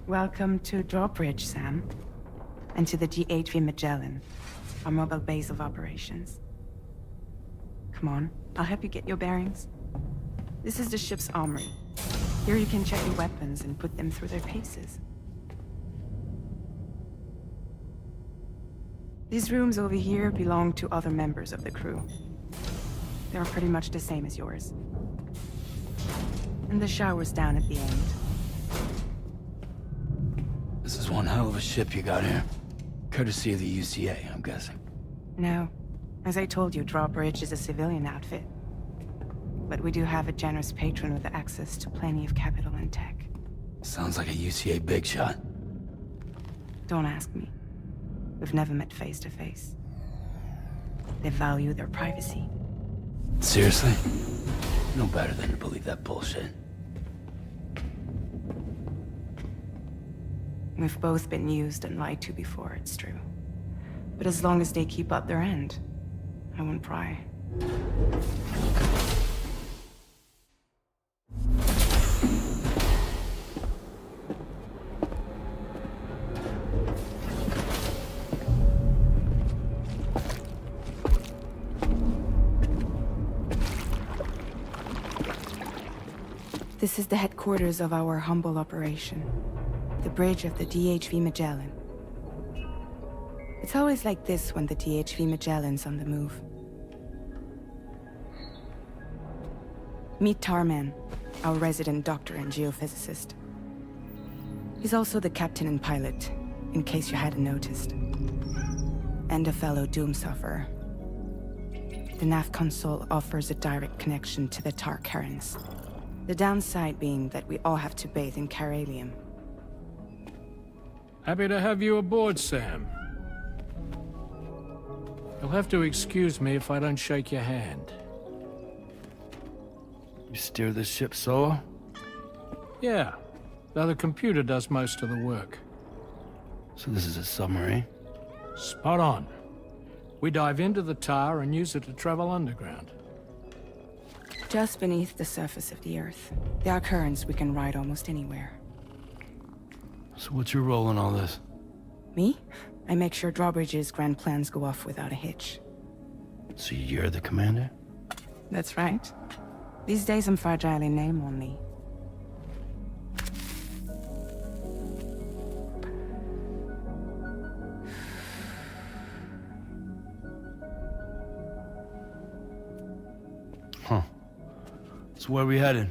Welcome to Drawbridge, Sam. And to the GHV Magellan, our mobile base of operations. Come on, I'll help you get your bearings. This is the ship's armory. Here you can check your weapons and put them through their paces. These rooms over here belong to other members of the crew. They're pretty much the same as yours. And the shower's down at the end. This is one hell of a ship you got here. Courtesy of the UCA, I'm guessing. No. As I told you, Drawbridge is a civilian outfit. But we do have a generous patron with access to plenty of capital and tech. Sounds like a UCA big shot. Don't ask me. We've never met face to face. They value their privacy. Seriously? No better than to believe that bullshit. We've both been used and lied to before, it's true. But as long as they keep up their end, I won't pry. This is the headquarters of our humble operation. The bridge of the DHV Magellan. It's always like this when the DHV Magellan's on the move. Meet Tarman, our resident doctor and geophysicist. He's also the captain and pilot, in case you hadn't noticed. And a fellow doom sufferer. The nav console offers a direct connection to the Tar currents. The downside being that we all have to bathe in Caralium. Happy to have you aboard, Sam. You'll have to excuse me if I don't shake your hand. You steer this ship solo? Yeah, though the computer does most of the work. So this is a submarine? Spot on. We dive into the Tar and use it to travel underground. Just beneath the surface of the Earth, there are currents we can ride almost anywhere. So what's your role in all this? Me? I make sure Drawbridge's grand plans go off without a hitch. So you're the commander? That's right. These days I'm fragile in name only. Huh. So where are we headed?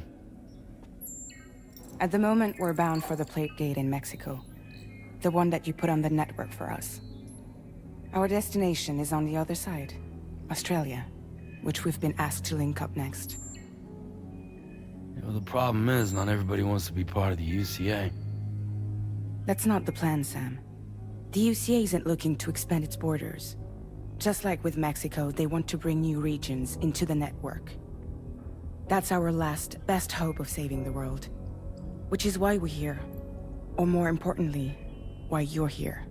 At the moment, we're bound for the Plate Gate in Mexico. The one that you put on the network for us. Our destination is on the other side, Australia, which we've been asked to link up next. You know, the problem is, not everybody wants to be part of the UCA. That's not the plan, Sam. The UCA isn't looking to expand its borders. Just like with Mexico, they want to bring new regions into the network. That's our last, best hope of saving the world. Which is why we're here. Or more importantly, why you're here.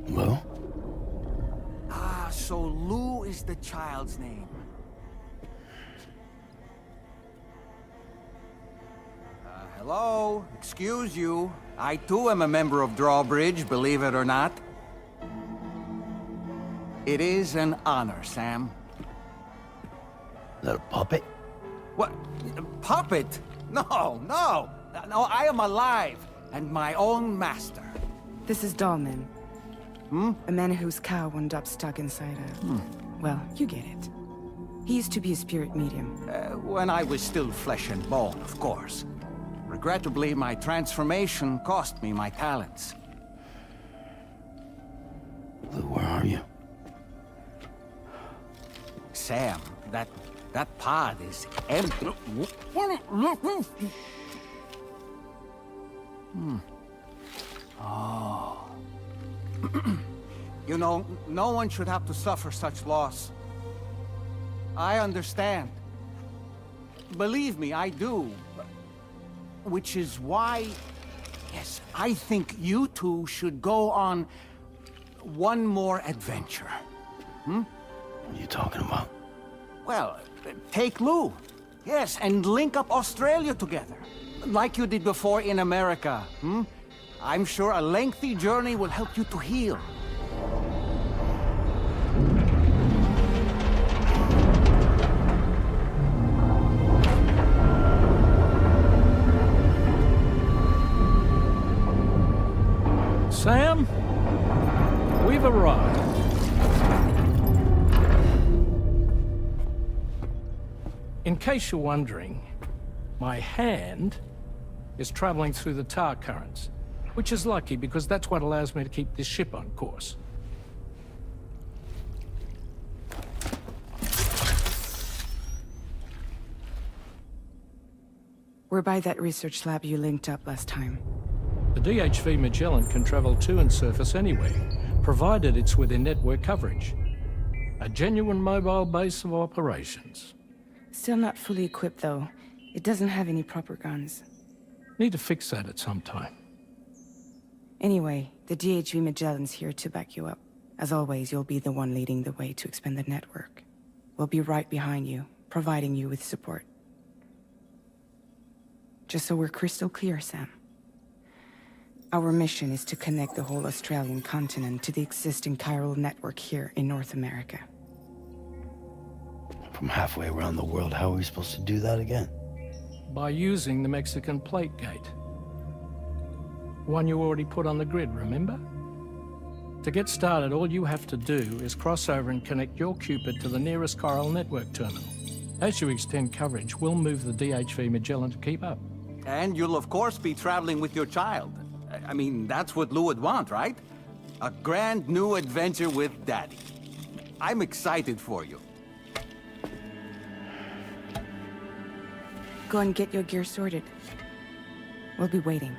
Hello? Ah, so Lou is the child's name. Hello? Excuse you. I too am a member of Drawbridge, believe it or not. It is an honor, Sam. Is that a puppet? What? A puppet? No, no! No, I am alive, and my own master. This is Dahlman. A man whose cow wound up stuck inside a... Well, you get it. He used to be a spirit medium. When I was still flesh and bone, of course. Regrettably, my transformation cost me my talents. Lou, where are you? Sam, that pod is empty. Oh. You know, no one should have to suffer such loss. I understand. Believe me, I do. Which is why, yes, I think you two should go on one more adventure. What are you talking about? Well, take Lou. Yes, and link up Australia together. Like you did before in America, hmm? I'm sure a lengthy journey will help you to heal. Sam, we've arrived. In case you're wondering, my hand is traveling through the tar currents, which is lucky because that's what allows me to keep this ship on course. We're by that research lab you linked up last time. The DHV Magellan can travel to and surface anywhere, provided it's within network coverage. A genuine mobile base of operations. Still not fully equipped, though. It doesn't have any proper guns. Need to fix that at some time. Anyway, the DHV Magellan's here to back you up. As always, you'll be the one leading the way to expand the network. We'll be right behind you, providing you with support. Just so we're crystal clear, Sam. Our mission is to connect the whole Australian continent to the existing chiral network here in North America. From halfway around the world, how are we supposed to do that again? By using the Mexican plate gate. One you already put on the grid, remember? To get started, all you have to do is cross over and connect your Cupid to the nearest chiral network terminal. As you extend coverage, we'll move the DHV Magellan to keep up. And you'll of course be traveling with your child. I mean, that's what Lou would want, right? A grand new adventure with Daddy. I'm excited for you. Go and get your gear sorted. We'll be waiting.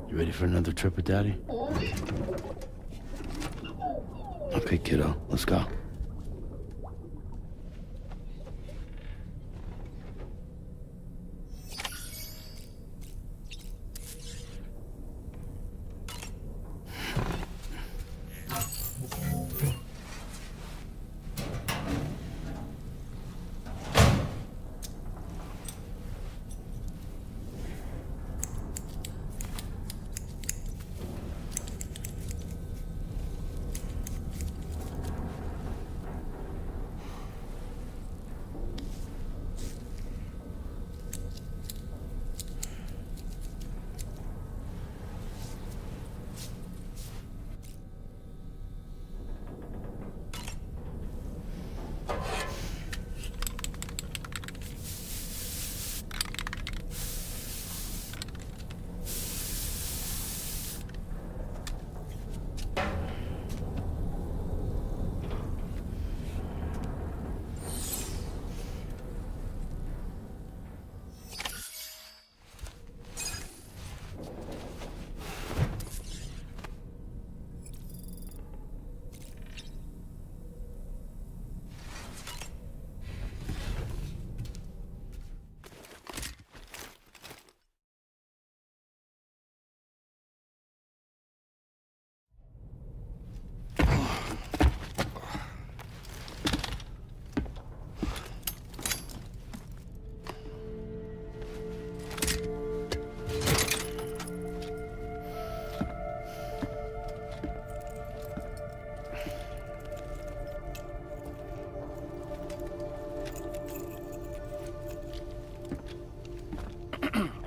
You ready for another trip with Daddy? Okay, kiddo, let's go.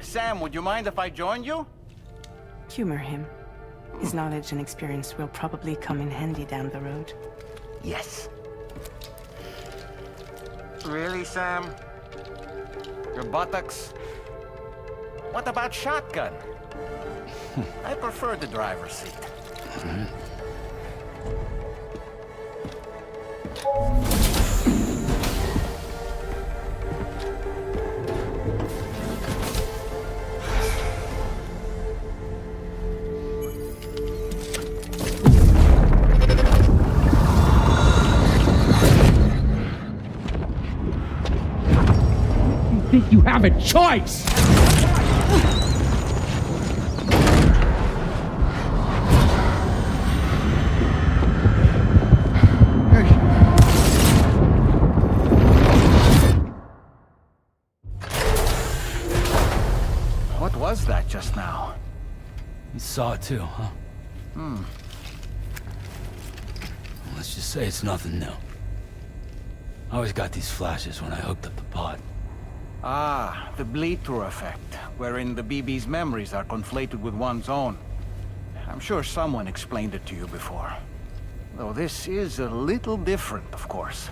Sam, would you mind if I joined you? Humor him. His knowledge and experience will probably come in handy down the road. Yes. Really, Sam? Your buttocks? What about shotgun? I prefer the driver's seat. have a choice! What was that just now? You saw it too, huh? Let's just say it's nothing new. I always got these flashes when I hooked up the pod. Ah, the bleed-through effect, wherein the BB's memories are conflated with one's own. I'm sure someone explained it to you before. Though this is a little different, of course.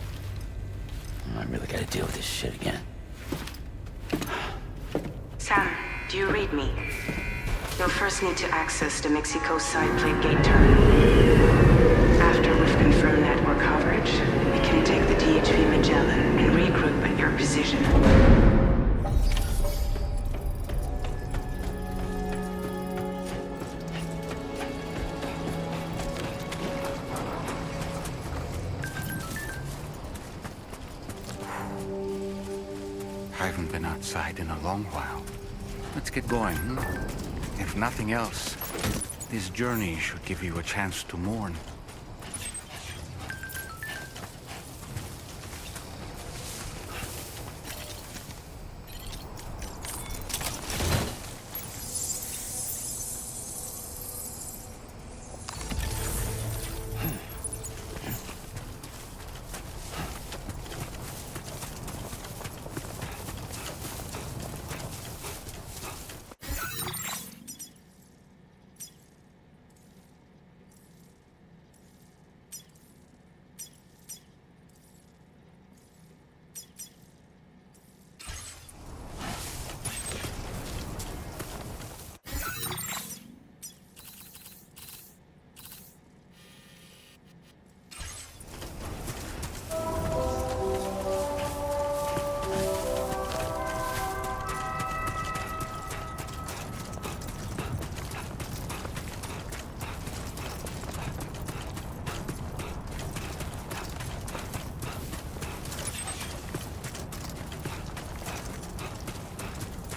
I really gotta deal with this shit again. Sam, do you read me? You'll first need to access the Mexico side plate gate terminal. After we've confirmed network coverage, we can take the DHV Magellan and regroup at your position. I haven't been outside in a long while. Let's get going, If nothing else, this journey should give you a chance to mourn.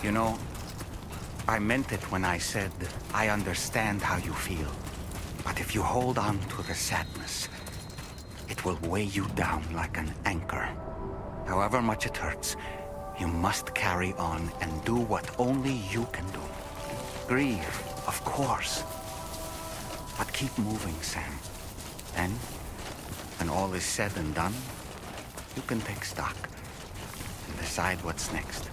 You know, I meant it when I said, I understand how you feel. But if you hold on to the sadness, it will weigh you down like an anchor. However much it hurts, you must carry on and do what only you can do. Grieve, of course. But keep moving, Sam. Then, when all is said and done, you can take stock and decide what's next.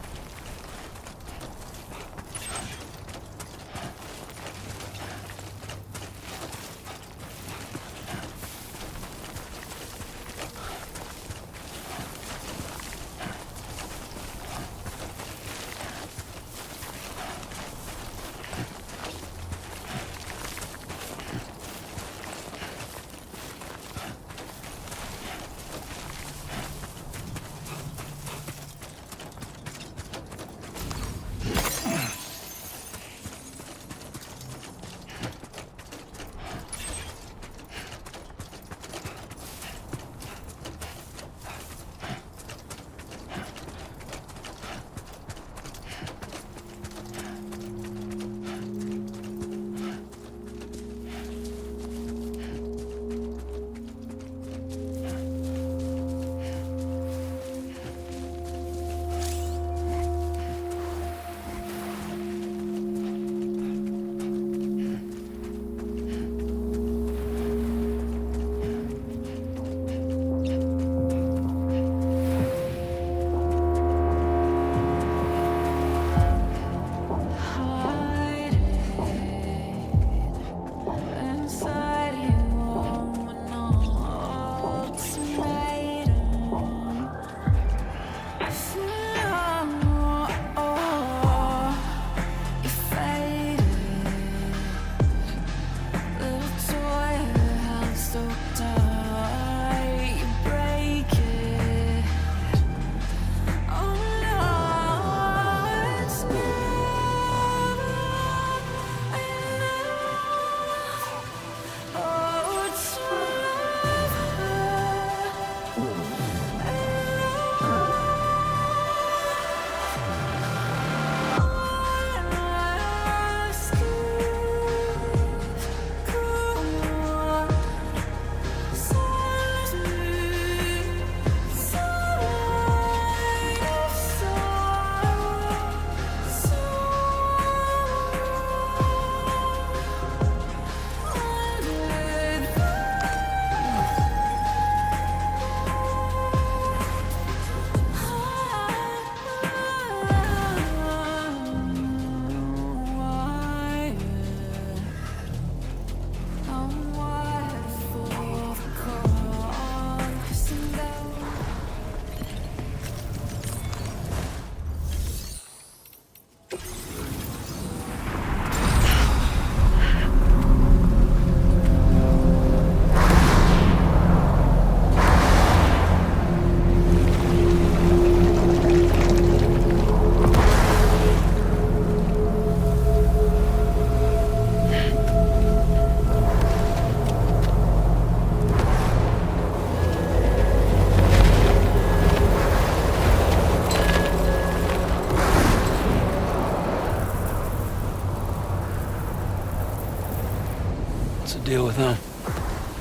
the deal with them?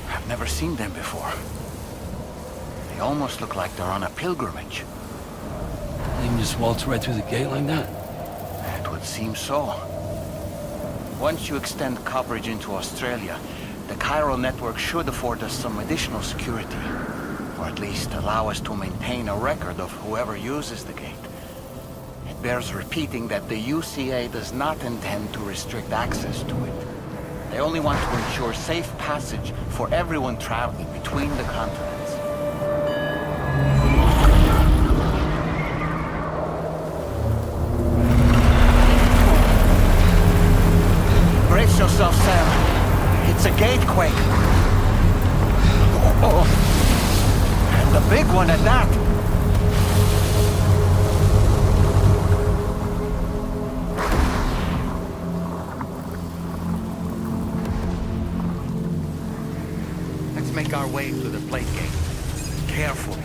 I've never seen them before. They almost look like they're on a pilgrimage. They can just waltz right through the gate like that? It would seem so. Once you extend coverage into Australia, the chiral network should afford us some additional security. Or at least allow us to maintain a record of whoever uses the gate. It bears repeating that the UCA does not intend to restrict access to it. They only want to ensure safe passage for everyone traveling between the continents. Brace yourself, Sam. It's a gatequake. Oh. And a big one at that. Let's make our way to the plate gate. Carefully.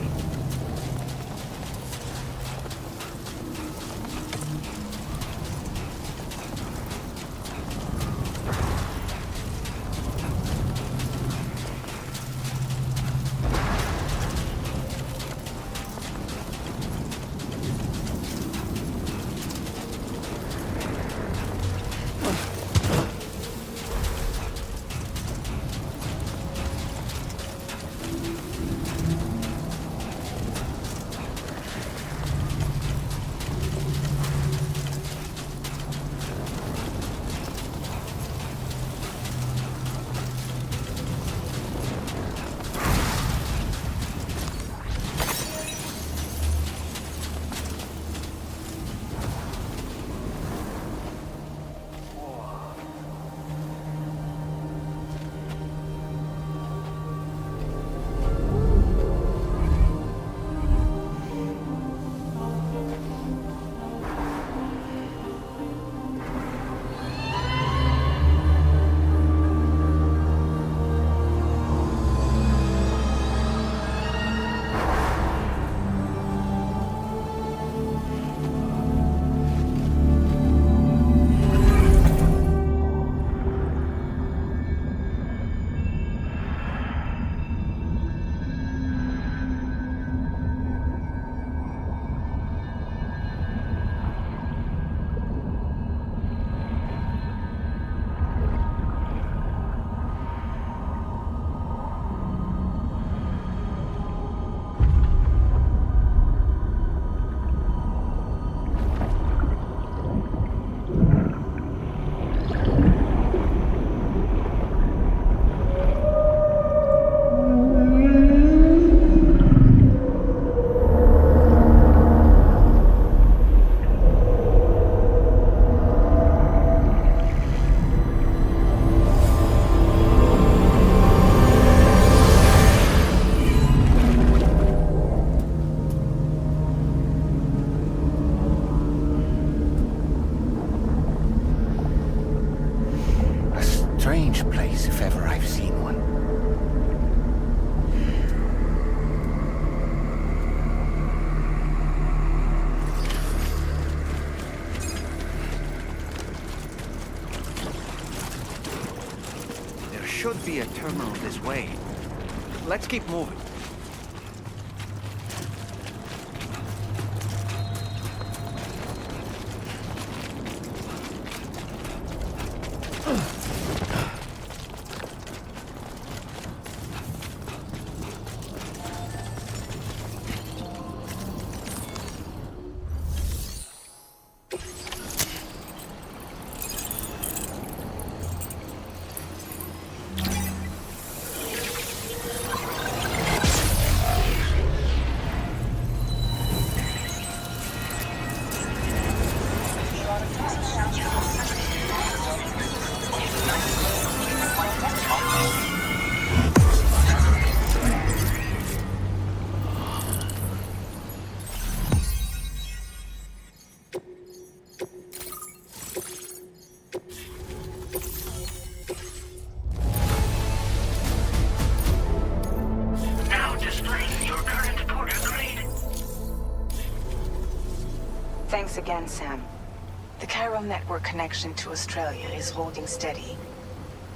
Strange place, if ever I've seen one. There should be a terminal this way. Let's keep moving. Thanks again, Sam. The chiral network connection to Australia is holding steady.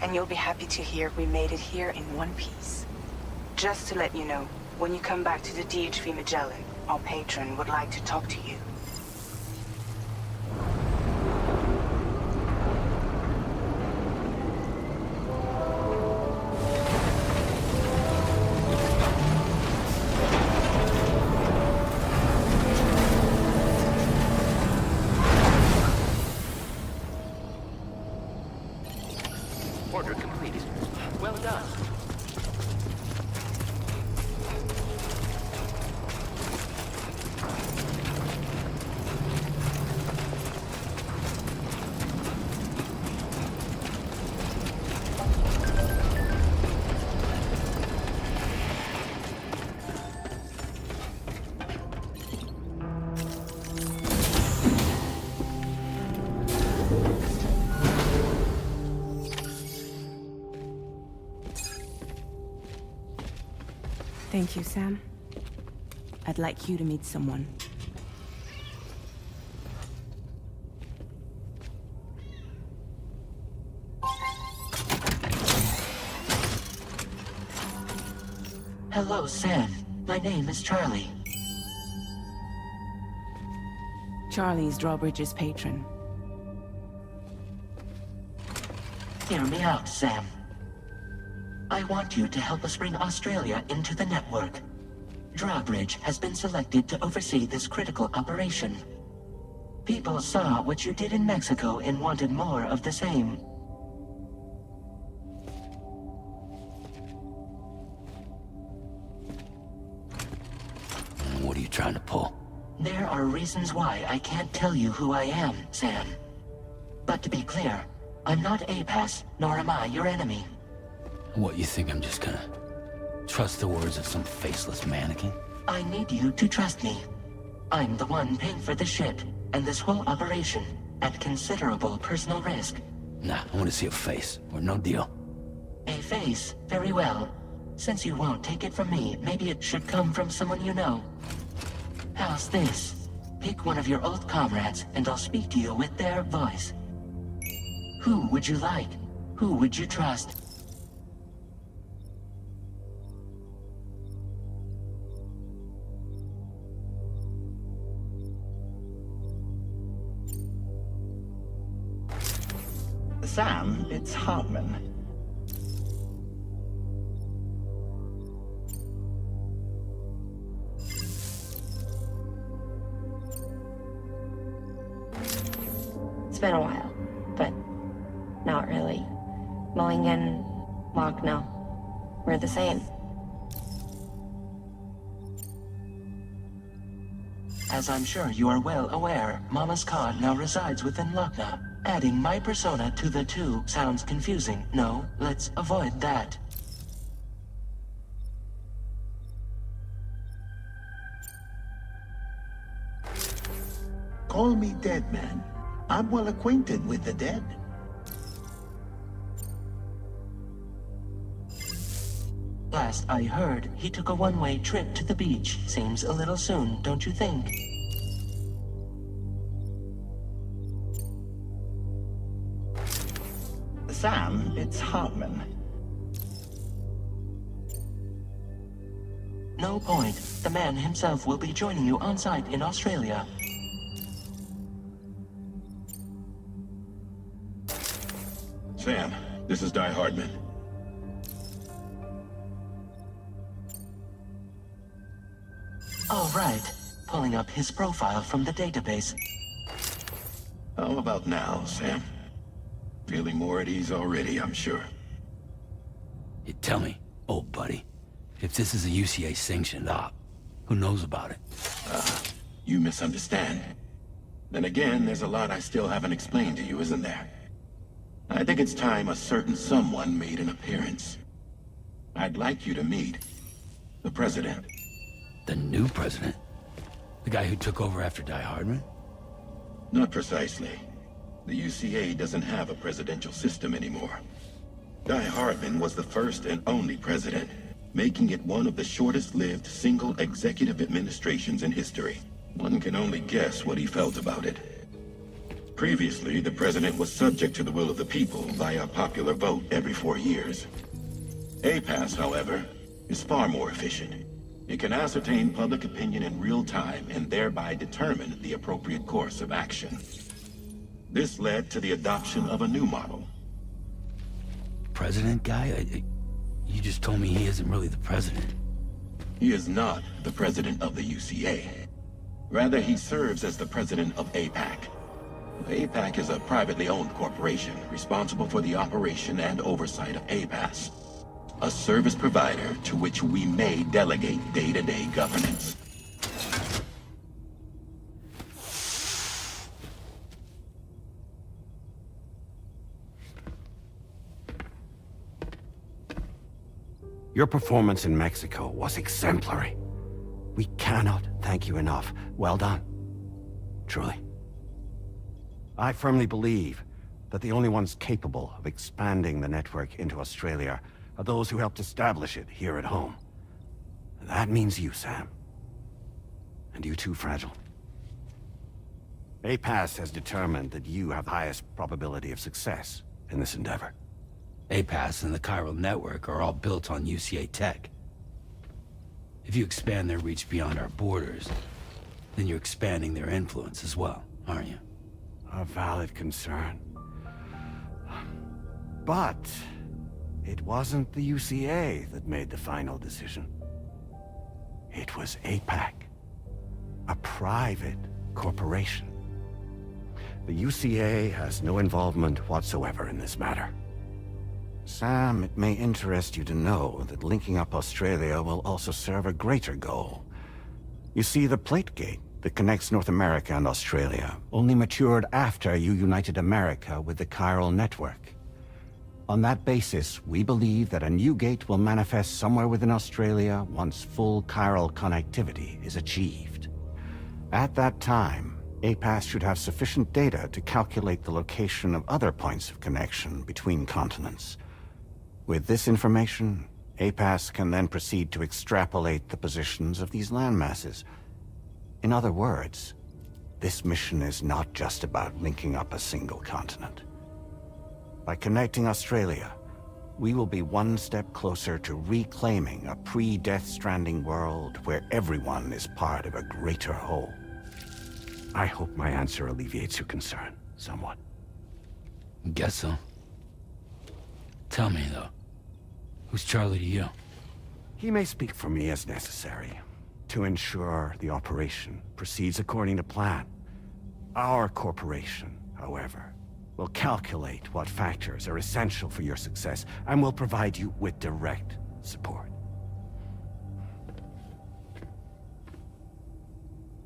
And you'll be happy to hear we made it here in one piece. Just to let you know, when you come back to the DHV Magellan, our patron would like to talk to you. Order completed. Well done. Thank you, Sam. I'd like you to meet someone. Hello, Sam. My name is Charlie. Charlie's Drawbridge's patron. Hear me out, Sam. I want you to help us bring Australia into the network. Drawbridge has been selected to oversee this critical operation. People saw what you did in Mexico and wanted more of the same. What are you trying to pull? There are reasons why I can't tell you who I am, Sam. But to be clear, I'm not APAS, nor am I your enemy. What, you think I'm just gonna trust the words of some faceless mannequin? I need you to trust me. I'm the one paying for the ship and this whole operation at considerable personal risk. Nah, I want to see a face, or no deal. A face? Very well. Since you won't take it from me, maybe it should come from someone you know. How's this? Pick one of your old comrades, and I'll speak to you with their voice. Who would you like? Who would you trust? Sam, it's Hartman. It's been a while, but not really. Mulligan, Lochno, we're the same. As I'm sure you are well aware, Mama's car now resides within Lochna. Adding my persona to the two sounds confusing. No, let's avoid that. Call me dead, man. I'm well acquainted with the dead. Last I heard, he took a one-way trip to the beach. Seems a little soon, don't you think? Sam, it's Hartman. No point. The man himself will be joining you on site in Australia. Sam, this is Di Hardman. All right. Pulling up his profile from the database. How about now, Sam? Feeling more at ease already, I'm sure. You tell me, old buddy, if this is a UCA-sanctioned op, who knows about it? You misunderstand. Then again, there's a lot I still haven't explained to you, isn't there? I think it's time a certain someone made an appearance. I'd like you to meet the President. The new president? The guy who took over after Di Hardman? Not precisely. The UCA doesn't have a presidential system anymore. Di Hardman was the first and only president, making it one of the shortest-lived single executive administrations in history. One can only guess what he felt about it. Previously, the president was subject to the will of the people via a popular vote every 4 years. APAS, however, is far more efficient. It can ascertain public opinion in real time and thereby determine the appropriate course of action. This led to the adoption of a new model. President guy? You just told me he isn't really the president. He is not the president of the UCA. Rather, he serves as the president of APAC. APAC is a privately owned corporation responsible for the operation and oversight of APAS, a service provider to which we may delegate day-to-day governance. Your performance in Mexico was exemplary. We cannot thank you enough. Well done. Truly. I firmly believe that the only ones capable of expanding the network into Australia are those who helped establish it here at home. That means you, Sam. And you too, Fragile. APAS has determined that you have the highest probability of success in this endeavor. APAS and the chiral network are all built on UCA tech. If you expand their reach beyond our borders, then you're expanding their influence as well, aren't you? A valid concern. But it wasn't the UCA that made the final decision. It was APAC, a private corporation. The UCA has no involvement whatsoever in this matter. Sam, it may interest you to know that linking up Australia will also serve a greater goal. You see, the plate gate that connects North America and Australia only matured after you united America with the chiral network. On that basis, we believe that a new gate will manifest somewhere within Australia once full chiral connectivity is achieved. At that time, APAS should have sufficient data to calculate the location of other points of connection between continents. With this information, APAS can then proceed to extrapolate the positions of these landmasses. In other words, this mission is not just about linking up a single continent. By connecting Australia, we will be one step closer to reclaiming a pre-Death Stranding world where everyone is part of a greater whole. I hope my answer alleviates your concern somewhat. Guess so. Tell me, though. Who's Charlie to you? He may speak for me as necessary, to ensure the operation proceeds according to plan. Our corporation, however, will calculate what factors are essential for your success and will provide you with direct support.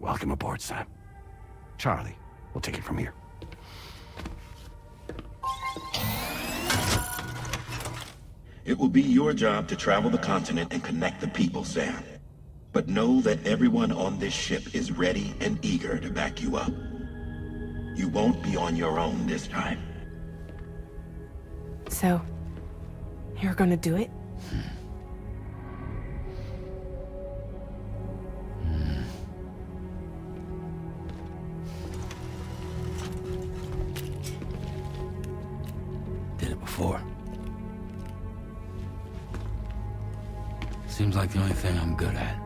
Welcome aboard, Sam. Charlie, we'll take it from here. It will be your job to travel the continent and connect the people, Sam. But know that everyone on this ship is ready and eager to back you up. You won't be on your own this time. So, you're gonna do it? Did it before. Seems like the only thing I'm good at.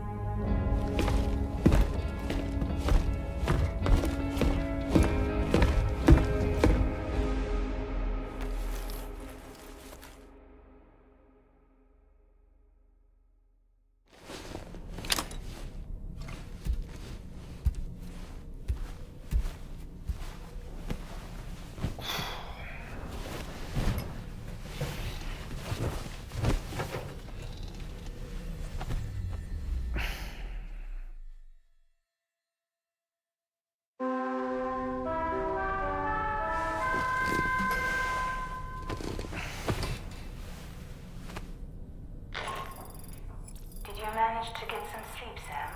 To get some sleep, Sam.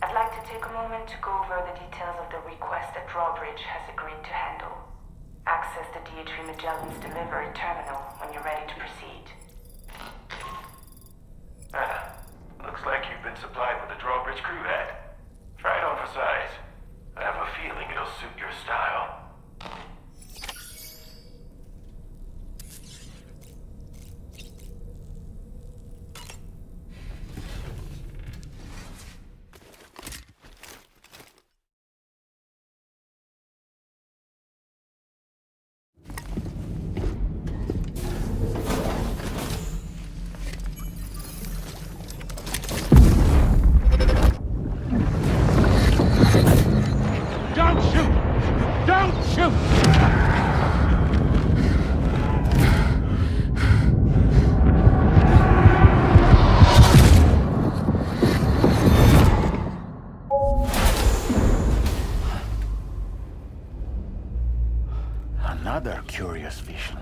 I'd like to take a moment to go over the details of the request that Drawbridge has agreed to handle. Access the DHV Magellan's delivery terminal when you're ready to proceed. Looks like you've been supplied with a Drawbridge crew hat. Try it on for size. I have a feeling it'll suit your style. Another curious vision.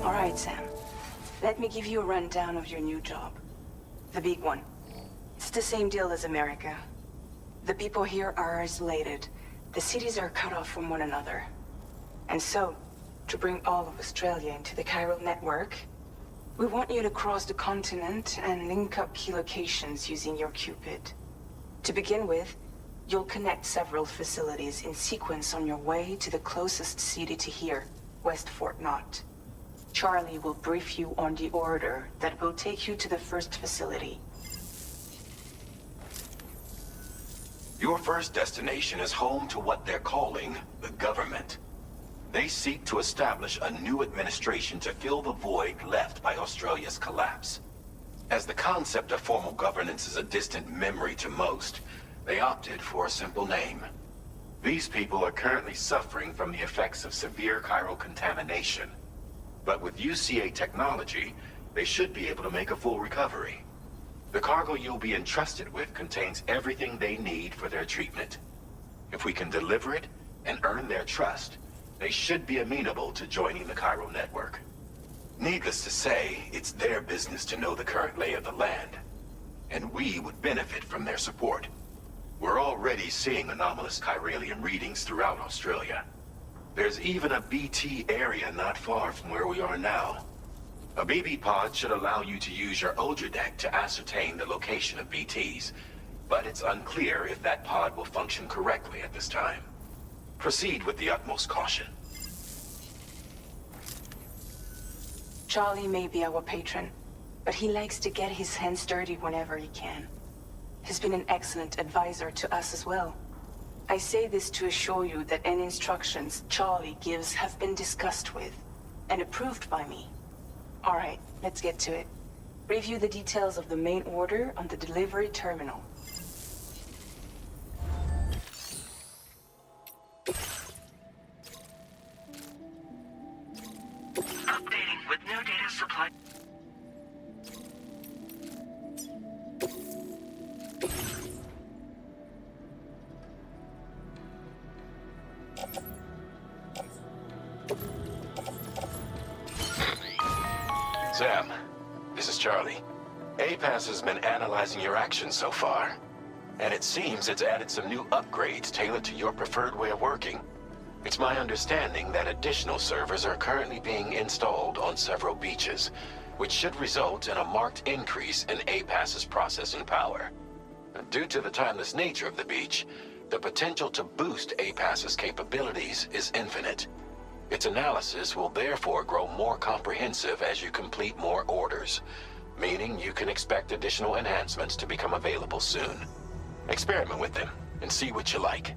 All right, Sam. Let me give you a rundown of your new job. The big one. It's the same deal as America. The people here are isolated. The cities are cut off from one another. And so, to bring all of Australia into the chiral network, we want you to cross the continent and link up key locations using your Cupid. To begin with, you'll connect several facilities in sequence on your way to the closest city to here, West Fort Knott. Charlie will brief you on the order that will take you to the first facility. Your first destination is home to what they're calling the government. They seek to establish a new administration to fill the void left by Australia's collapse. As the concept of formal governance is a distant memory to most, they opted for a simple name. These people are currently suffering from the effects of severe chiral contamination. But with UCA technology, they should be able to make a full recovery. The cargo you'll be entrusted with contains everything they need for their treatment. If we can deliver it and earn their trust, they should be amenable to joining the chiral network. Needless to say, it's their business to know the current lay of the land, and we would benefit from their support. We're already seeing anomalous chiralium readings throughout Australia. There's even a BT area not far from where we are now. A BB pod should allow you to use your Ultra deck to ascertain the location of BTs, but it's unclear if that pod will function correctly at this time. Proceed with the utmost caution. Charlie may be our patron, but he likes to get his hands dirty whenever he can. He's been an excellent advisor to us as well. I say this to assure you that any instructions Charlie gives have been discussed with and approved by me. All right, let's get to it. Review the details of the main order on the delivery terminal. Updating with new data supply. Sam, this is Charlie. APAS has been analyzing your actions so far, and it seems it's added some new upgrades tailored to your preferred way of working. It's my understanding that additional servers are currently being installed on several beaches, which should result in a marked increase in APAS's processing power. Due to the timeless nature of the beach, the potential to boost APAS's capabilities is infinite. Its analysis will therefore grow more comprehensive as you complete more orders, meaning you can expect additional enhancements to become available soon. Experiment with them and see what you like.